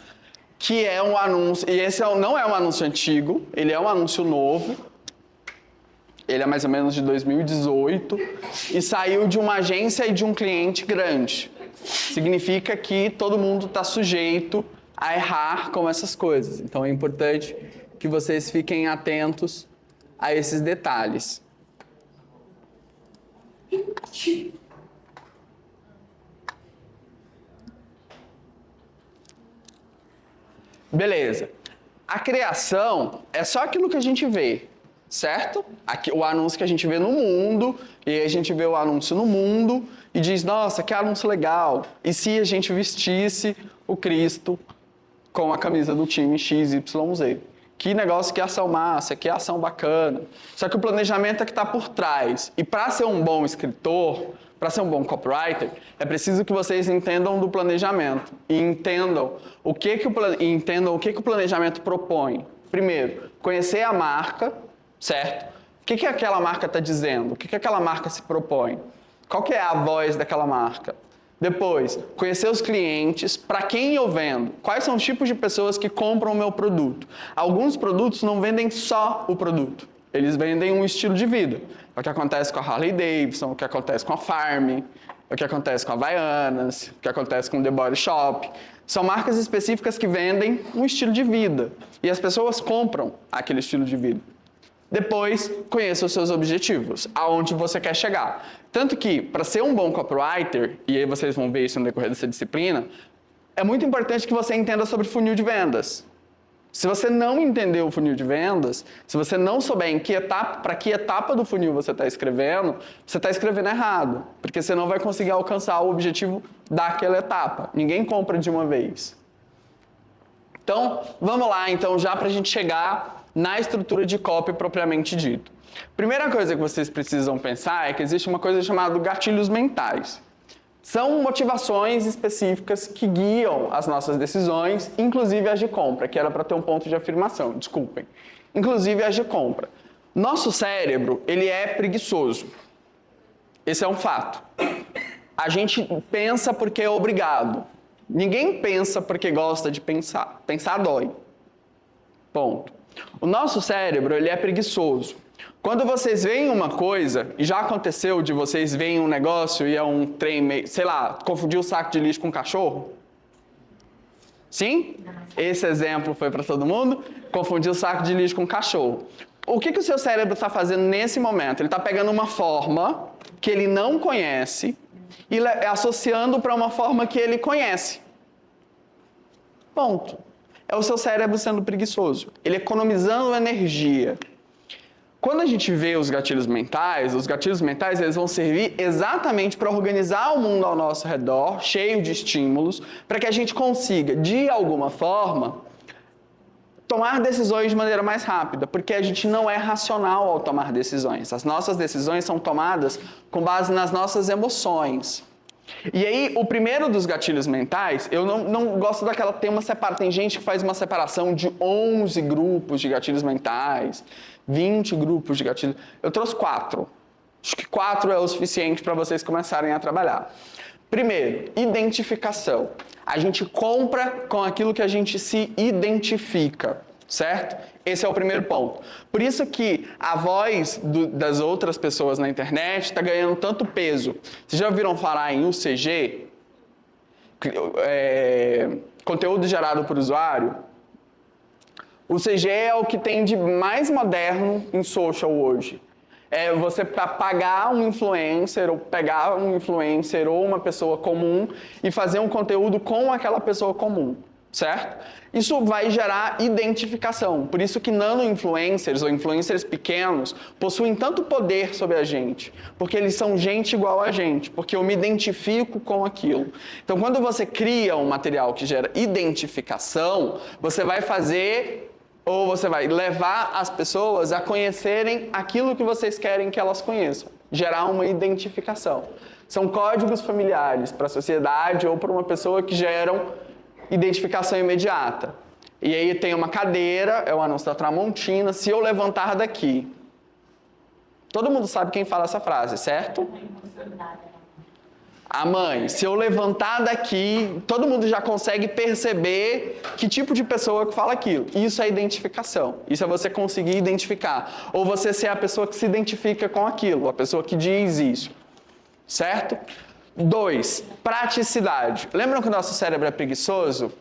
Que é um anúncio, e esse não é um anúncio antigo, ele é um anúncio novo, ele é mais ou menos de 2018 e saiu de uma agência e de um cliente grande. Significa que todo mundo está sujeito a errar com essas coisas, então é importante que vocês fiquem atentos a esses detalhes. Beleza. A criação é só aquilo que a gente vê, certo? Aqui, o anúncio que a gente vê no mundo, e aí a gente vê o anúncio no mundo e diz, nossa, que anúncio legal. E se a gente vestisse o Cristo com a camisa do time XYZ? Que negócio, que ação massa, que ação bacana. Só que o planejamento é que está por trás. E para ser um bom escritor, para ser um bom copywriter, é preciso que vocês entendam do planejamento. E entendam o que o planejamento propõe. Primeiro, conhecer a marca, certo? O que aquela marca está dizendo? O que aquela marca se propõe? Qual que é a voz daquela marca? Depois, conhecer os clientes, para quem eu vendo, quais são os tipos de pessoas que compram o meu produto. Alguns produtos não vendem só o produto, eles vendem um estilo de vida. É o que acontece com a Harley Davidson, o que acontece com a Farm, o que acontece com a Havaianas, o que acontece com o The Body Shop. São marcas específicas que vendem um estilo de vida e as pessoas compram aquele estilo de vida. Depois, conheça os seus objetivos, aonde você quer chegar. Tanto que, para ser um bom copywriter, e aí vocês vão ver isso no decorrer dessa disciplina, é muito importante que você entenda sobre funil de vendas. Se você não entender o funil de vendas, se você não souber para que etapa do funil você está escrevendo errado, porque você não vai conseguir alcançar o objetivo daquela etapa. Ninguém compra de uma vez. Então, vamos lá, já para a gente chegar na estrutura de copy propriamente dito. Primeira coisa que vocês precisam pensar é que existe uma coisa chamada gatilhos mentais. São motivações específicas que guiam as nossas decisões, inclusive as de compra, que era para ter um ponto de afirmação, desculpem. Inclusive as de compra. Nosso cérebro, ele é preguiçoso. Esse é um fato. A gente pensa porque é obrigado. Ninguém pensa porque gosta de pensar. Pensar dói. Ponto. O nosso cérebro, ele é preguiçoso. Quando vocês veem uma coisa, e já aconteceu de vocês verem um negócio e é um trem meio, sei lá, confundir o saco de lixo com um cachorro? Sim? Esse exemplo foi para todo mundo? Confundir o saco de lixo com um cachorro. O que o seu cérebro está fazendo nesse momento? Ele está pegando uma forma que ele não conhece e associando para uma forma que ele conhece. Ponto. É o seu cérebro sendo preguiçoso. Ele economizando energia. Quando a gente vê os gatilhos mentais eles vão servir exatamente para organizar o mundo ao nosso redor, cheio de estímulos, para que a gente consiga, de alguma forma, tomar decisões de maneira mais rápida, porque a gente não é racional ao tomar decisões. As nossas decisões são tomadas com base nas nossas emoções. E aí, o primeiro dos gatilhos mentais, eu não gosto daquela, tem gente que faz uma separação de 11 grupos de gatilhos mentais, 20 grupos de gatilhos. Eu trouxe 4. Acho que 4 é o suficiente para vocês começarem a trabalhar. Primeiro, identificação. A gente compra com aquilo que a gente se identifica, certo? Esse é o primeiro ponto. Por isso que a voz das outras pessoas na internet está ganhando tanto peso. Vocês já ouviram falar em UCG? Conteúdo gerado por usuário? O CG é o que tem de mais moderno em social hoje. É você pagar um influencer, ou pegar um influencer ou uma pessoa comum e fazer um conteúdo com aquela pessoa comum, certo? Isso vai gerar identificação. Por isso que nano-influencers ou influencers pequenos possuem tanto poder sobre a gente. Porque eles são gente igual a gente. Porque eu me identifico com aquilo. Então, quando você cria um material que gera identificação, você vai fazer... ou você vai levar as pessoas a conhecerem aquilo que vocês querem que elas conheçam. Gerar uma identificação. São códigos familiares para a sociedade ou para uma pessoa que geram identificação imediata. E aí tem uma cadeira, é o anúncio da Tramontina, se eu levantar daqui. Todo mundo sabe quem fala essa frase, certo? A mãe, se eu levantar daqui, todo mundo já consegue perceber que tipo de pessoa que fala aquilo. Isso é identificação. Isso é você conseguir identificar. Ou você ser a pessoa que se identifica com aquilo, a pessoa que diz isso. Certo? 2, praticidade. Lembram que o nosso cérebro é preguiçoso?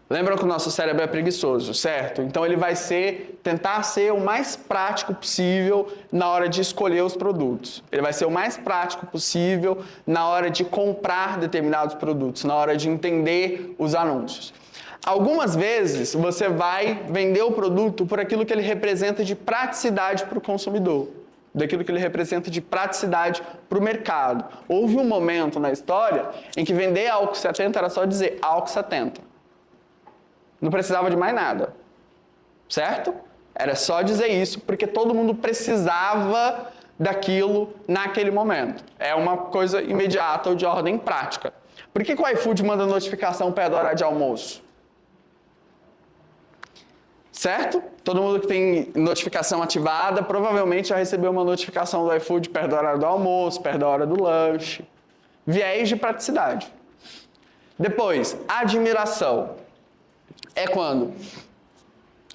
Lembram que o nosso cérebro é preguiçoso, certo? Então ele vai tentar ser o mais prático possível na hora de escolher os produtos. Ele vai ser o mais prático possível na hora de comprar determinados produtos, na hora de entender os anúncios. Algumas vezes você vai vender o produto por aquilo que ele representa de praticidade para o consumidor, daquilo que ele representa de praticidade para o mercado. Houve um momento na história em que vender álcool 70 era só dizer álcool 70. Não precisava de mais nada, certo? Era só dizer isso, porque todo mundo precisava daquilo naquele momento. É uma coisa imediata ou de ordem prática. Por que o iFood manda notificação perto da hora de almoço? Certo? Todo mundo que tem notificação ativada provavelmente já recebeu uma notificação do iFood perto da hora do almoço, perto da hora do lanche. Viés de praticidade. Depois, admiração. É quando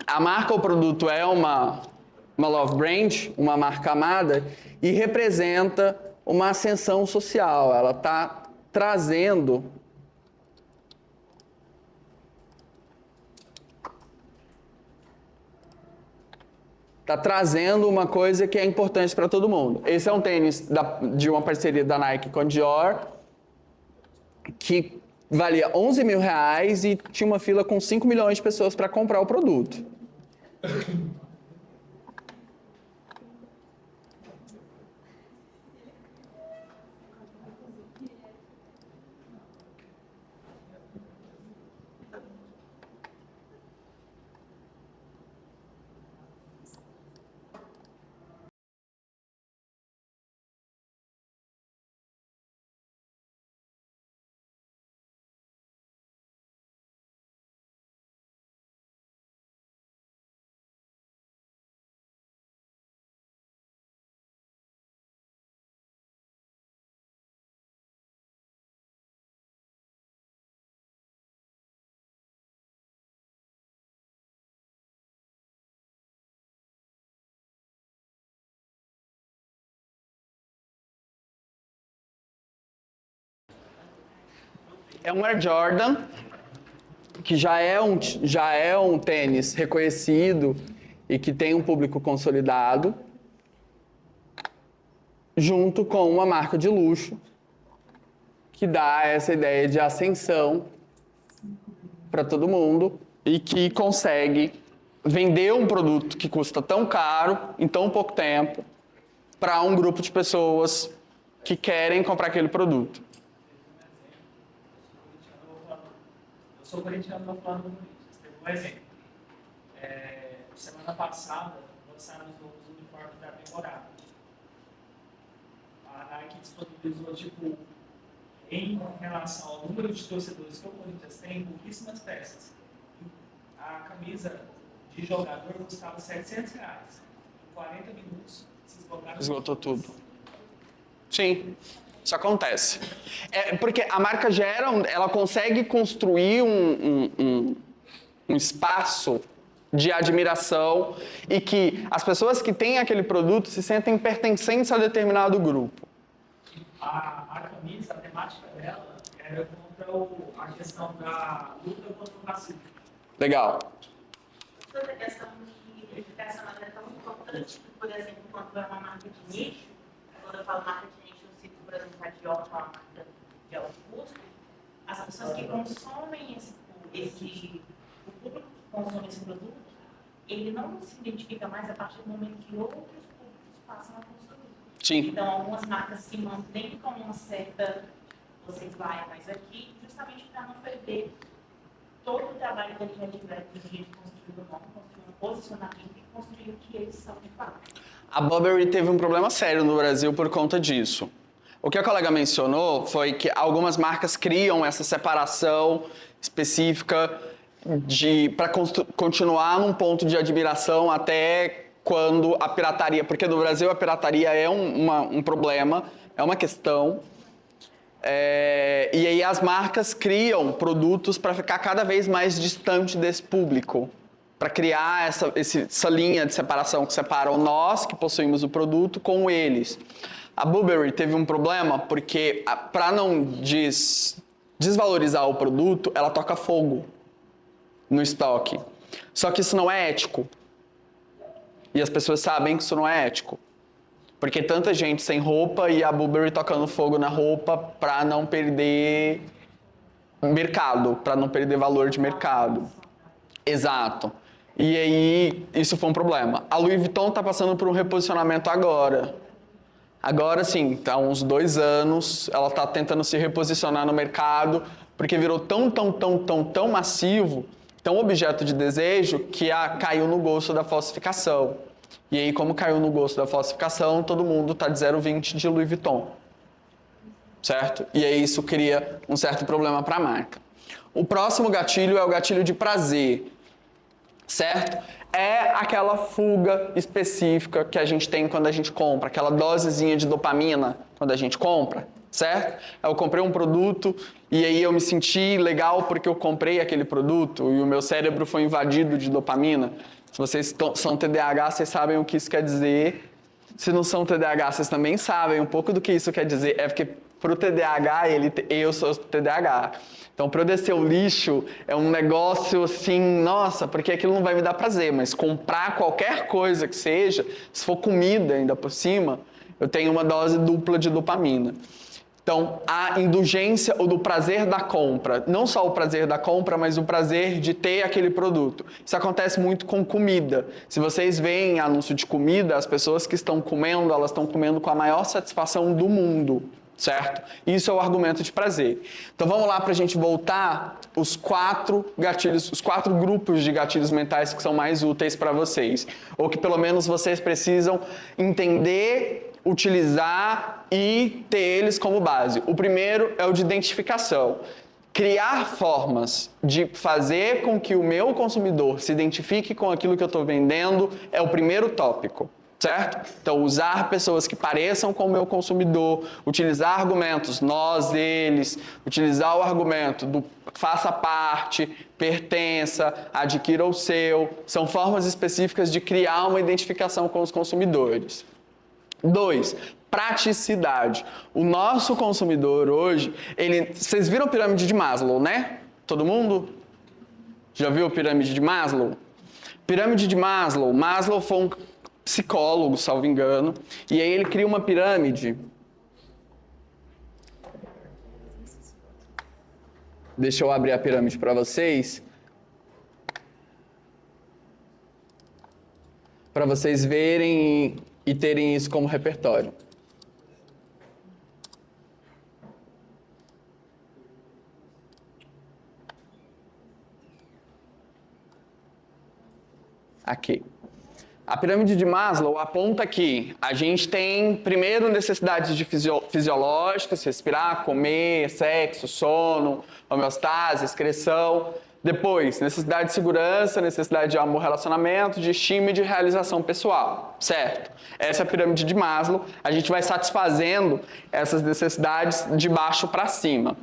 a marca ou produto é uma love brand, uma marca amada, e representa uma ascensão social. Ela está trazendo uma coisa que é importante para todo mundo. Esse é um tênis de uma parceria da Nike com a Dior, que valia R$11 mil e tinha uma fila com 5 milhões de pessoas para comprar o produto. É um Air Jordan, que já é um tênis reconhecido e que tem um público consolidado, junto com uma marca de luxo, que dá essa ideia de ascensão para todo mundo e que consegue vender um produto que custa tão caro em tão pouco tempo para um grupo de pessoas que querem comprar aquele produto. Eu sou corintiano, estou falando do Corinthians. Teve um exemplo. Semana passada, lançaram os novos uniformes da temporada. A Nike disponibilizou, em relação ao número de torcedores que o Corinthians tem, pouquíssimas peças. A camisa de jogador custava R$700. Em 40 minutos, se esgotaram. Esgotou tudo. Sim. Isso acontece. Porque a marca ela consegue construir um espaço de admiração e que as pessoas que têm aquele produto se sentem pertencentes a determinado grupo. A camisa, a temática dela era contra a questão da luta contra o racismo. Legal. Toda a questão de identificação é tão importante que, por exemplo, quando é uma marca de nicho, quando eu falo marca de nicho, eu cito, por exemplo, a Dior, que é uma marca de alto custo, as pessoas que consomem o público que consome esse produto, ele não se identifica mais a partir do momento que outros públicos passam a consumir. Sim. Então, algumas marcas se mantêm com uma certa, vocês vai mais aqui, justamente para não perder todo o trabalho que eles já tiveram de construir o nome, construir um posicionamento e construir o que eles são de fato. A Burberry teve um problema sério no Brasil por conta disso. O que a colega mencionou foi que algumas marcas criam essa separação específica para continuar num ponto de admiração até quando a pirataria... Porque no Brasil a pirataria é um problema, é uma questão. E aí as marcas criam produtos para ficar cada vez mais distante desse público, para criar essa linha de separação que separa nós, que possuímos o produto, com eles. A Burberry teve um problema porque, para não desvalorizar o produto, ela toca fogo no estoque. Só que isso não é ético. E as pessoas sabem que isso não é ético. Porque tanta gente sem roupa e a Burberry tocando fogo na roupa para não perder mercado, para não perder valor de mercado. Exato. E aí, isso foi um problema. A Louis Vuitton está passando por um reposicionamento agora. Agora sim, há uns 2 anos, ela está tentando se reposicionar no mercado, porque virou tão massivo, tão objeto de desejo, que caiu no gosto da falsificação. E aí, como caiu no gosto da falsificação, todo mundo está de 0,20 de Louis Vuitton. Certo? E aí isso cria um certo problema para a marca. O próximo gatilho é o gatilho de prazer. Certo? É aquela fuga específica que a gente tem quando a gente compra, aquela dosezinha de dopamina quando a gente compra, certo? Eu comprei um produto e aí eu me senti legal porque eu comprei aquele produto e o meu cérebro foi invadido de dopamina. Se vocês são TDAH, vocês sabem o que isso quer dizer. Se não são TDAH, vocês também sabem um pouco do que isso quer dizer. É porque pro TDAH, eu sou TDAH. Então, para eu descer o lixo, é um negócio assim, nossa, porque aquilo não vai me dar prazer, mas comprar qualquer coisa que seja, se for comida ainda por cima, eu tenho uma dose dupla de dopamina. Então, a indulgência ou do prazer da compra, não só o prazer da compra, mas o prazer de ter aquele produto. Isso acontece muito com comida. Se vocês veem anúncio de comida, as pessoas que estão comendo, elas estão comendo com a maior satisfação do mundo. Certo? Isso é o argumento de prazer. Então vamos lá para a gente voltar os 4 gatilhos, os 4 grupos de gatilhos mentais que são mais úteis para vocês. Ou que pelo menos vocês precisam entender, utilizar e ter eles como base. O primeiro é o de identificação. Criar formas de fazer com que o meu consumidor se identifique com aquilo que eu estou vendendo é o primeiro tópico. Certo? Então, usar pessoas que pareçam com o meu consumidor, utilizar argumentos, nós, eles, utilizar o argumento do faça parte, pertença, adquira o seu, são formas específicas de criar uma identificação com os consumidores. 2, praticidade. O nosso consumidor hoje, vocês viram a pirâmide de Maslow, né? Todo mundo? Já viu a pirâmide de Maslow? Pirâmide de Maslow. Maslow foi um psicólogo, salvo engano, e aí ele cria uma pirâmide. Deixa eu abrir a pirâmide para vocês. Para vocês verem e terem isso como repertório. Aqui. A pirâmide de Maslow aponta que a gente tem, primeiro, necessidades fisiológicas, respirar, comer, sexo, sono, homeostase, excreção. Depois, necessidade de segurança, necessidade de amor, relacionamento, de estima e de realização pessoal, certo? Essa é a pirâmide de Maslow. A gente vai satisfazendo essas necessidades de baixo para cima.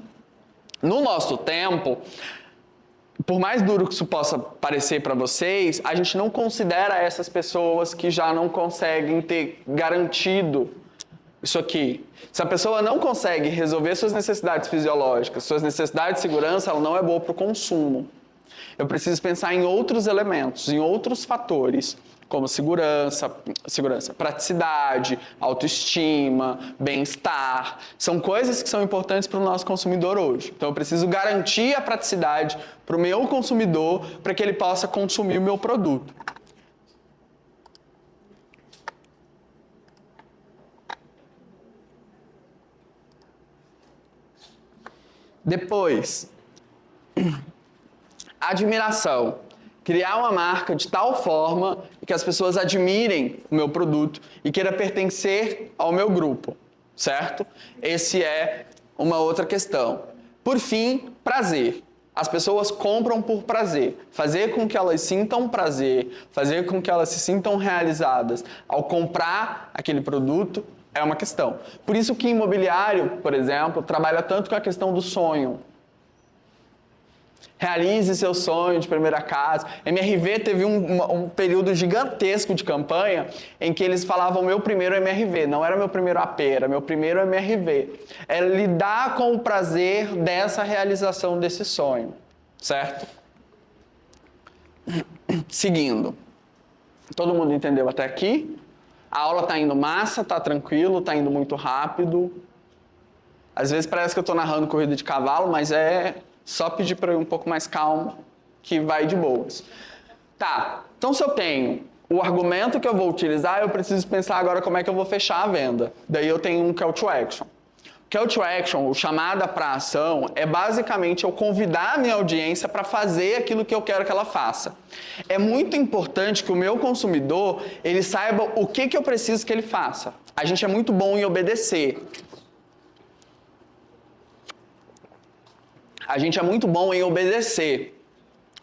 No nosso tempo, por mais duro que isso possa parecer para vocês, a gente não considera essas pessoas que já não conseguem ter garantido isso aqui. Se a pessoa não consegue resolver suas necessidades fisiológicas, suas necessidades de segurança, ela não é boa para o consumo. Eu preciso pensar em outros elementos, em outros fatores, como segurança, praticidade, autoestima, bem-estar. São coisas que são importantes para o nosso consumidor hoje. Então eu preciso garantir a praticidade para o meu consumidor para que ele possa consumir o meu produto. Depois, admiração. Criar uma marca de tal forma que as pessoas admirem o meu produto e queiram pertencer ao meu grupo, certo? Esse é uma outra questão. Por fim, prazer. As pessoas compram por prazer. Fazer com que elas sintam prazer, fazer com que elas se sintam realizadas ao comprar aquele produto é uma questão. Por isso que imobiliário, por exemplo, trabalha tanto com a questão do sonho. Realize seu sonho de primeira casa. MRV teve um período gigantesco de campanha em que eles falavam meu primeiro MRV. Não era meu primeiro AP, era meu primeiro MRV. É lidar com o prazer dessa realização desse sonho, certo? Seguindo. Todo mundo entendeu até aqui? A aula está indo massa, está tranquilo, está indo muito rápido. Às vezes parece que eu estou narrando corrida de cavalo, mas é só pedir para eu ir um pouco mais calmo, que vai de boas. Tá, então se eu tenho o argumento que eu vou utilizar, eu preciso pensar agora como é que eu vou fechar a venda. Daí eu tenho um call to action. Call to action, o chamada para ação, é basicamente eu convidar a minha audiência para fazer aquilo que eu quero que ela faça. É muito importante que o meu consumidor, ele saiba o que eu preciso que ele faça. A gente é muito bom em obedecer. A gente é muito bom em obedecer.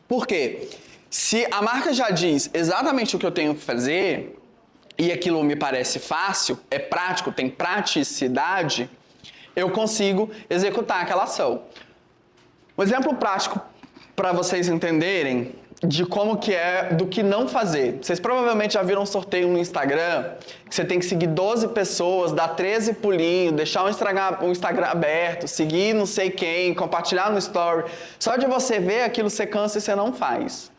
Por quê? Se a marca já diz exatamente o que eu tenho que fazer, e aquilo me parece fácil, é prático, tem praticidade, eu consigo executar aquela ação. Um exemplo prático para vocês entenderem de como que é, do que não fazer. Vocês provavelmente já viram um sorteio no Instagram, que você tem que seguir 12 pessoas, dar 13 pulinhos, deixar o Instagram aberto, seguir não sei quem, compartilhar no story. Só de você ver aquilo você cansa e você não faz.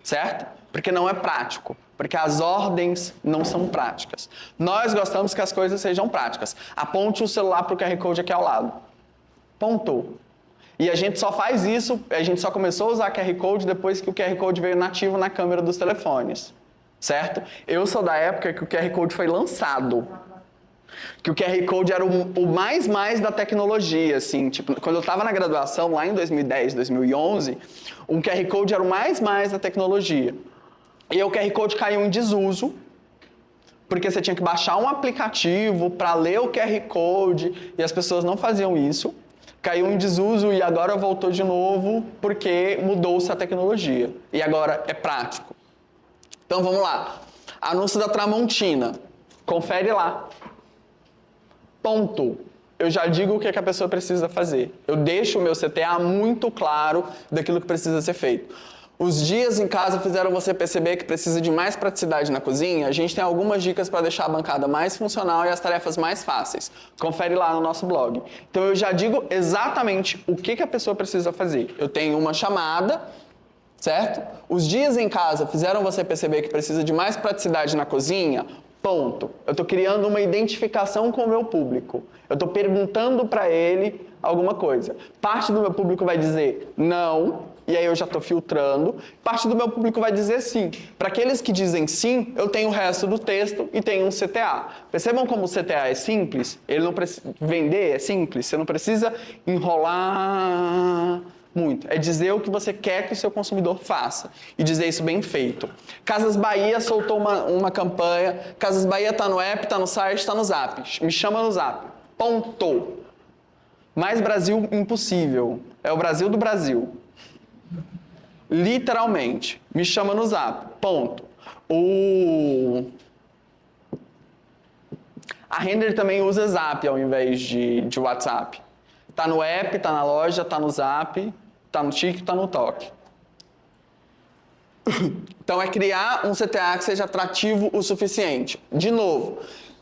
Certo? Porque não é prático. Porque as ordens não são práticas. Nós gostamos que as coisas sejam práticas. Aponte o celular para o QR Code aqui ao lado. Pontou. E a gente só faz isso, a gente só começou a usar QR Code depois que o QR Code veio nativo na câmera dos telefones. Certo? Eu sou da época que o QR Code foi lançado. Que o QR Code era o mais da tecnologia, assim. Tipo, quando eu estava na graduação, lá em 2010, 2011, o QR Code era o mais da tecnologia. E o QR Code caiu em desuso, porque você tinha que baixar um aplicativo para ler o QR Code, e as pessoas não faziam isso. Caiu em desuso e agora voltou de novo, porque mudou-se a tecnologia. E agora é prático. Então vamos lá. Anúncio da Tramontina. Confere lá. Ponto. Eu já digo o que a pessoa precisa fazer. Eu deixo o meu CTA muito claro daquilo que precisa ser feito. Os dias em casa fizeram você perceber que precisa de mais praticidade na cozinha? A gente tem algumas dicas para deixar a bancada mais funcional e as tarefas mais fáceis. Confere lá no nosso blog. Então eu já digo exatamente o que a pessoa precisa fazer. Eu tenho uma chamada, certo? Os dias em casa fizeram você perceber que precisa de mais praticidade na cozinha? Ponto. Eu estou criando uma identificação com o meu público. Eu estou perguntando para ele alguma coisa. Parte do meu público vai dizer não, e aí eu já estou filtrando. Parte do meu público vai dizer sim. Para aqueles que dizem sim, eu tenho o resto do texto e tenho um CTA. Percebam como o CTA é simples? Ele não precisa vender, é simples. Você não precisa enrolar muito. É dizer o que você quer que o seu consumidor faça. E dizer isso bem feito. Casas Bahia soltou uma campanha. Casas Bahia está no app, está no site, está no Zap. Me chama no Zap. Ponto. Mais Brasil impossível. É o Brasil do Brasil. Literalmente. Me chama no Zap. Ponto. A Render também usa Zap ao invés de WhatsApp. Tá no app, tá na loja, tá no Zap, tá no Tic, tá no Toque. Então é criar um CTA que seja atrativo o suficiente. De novo,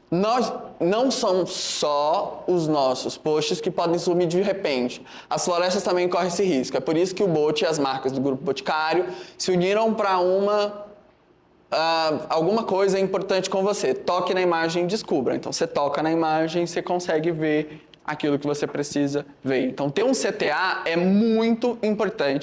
nós não são só os nossos posts que podem sumir de repente. As florestas também correm esse risco. É por isso que o Bot e as marcas do Grupo Boticário se uniram para alguma coisa importante com você. Toque na imagem e descubra. Então você toca na imagem e você consegue ver aquilo que você precisa ver. Então ter um CTA é muito importante.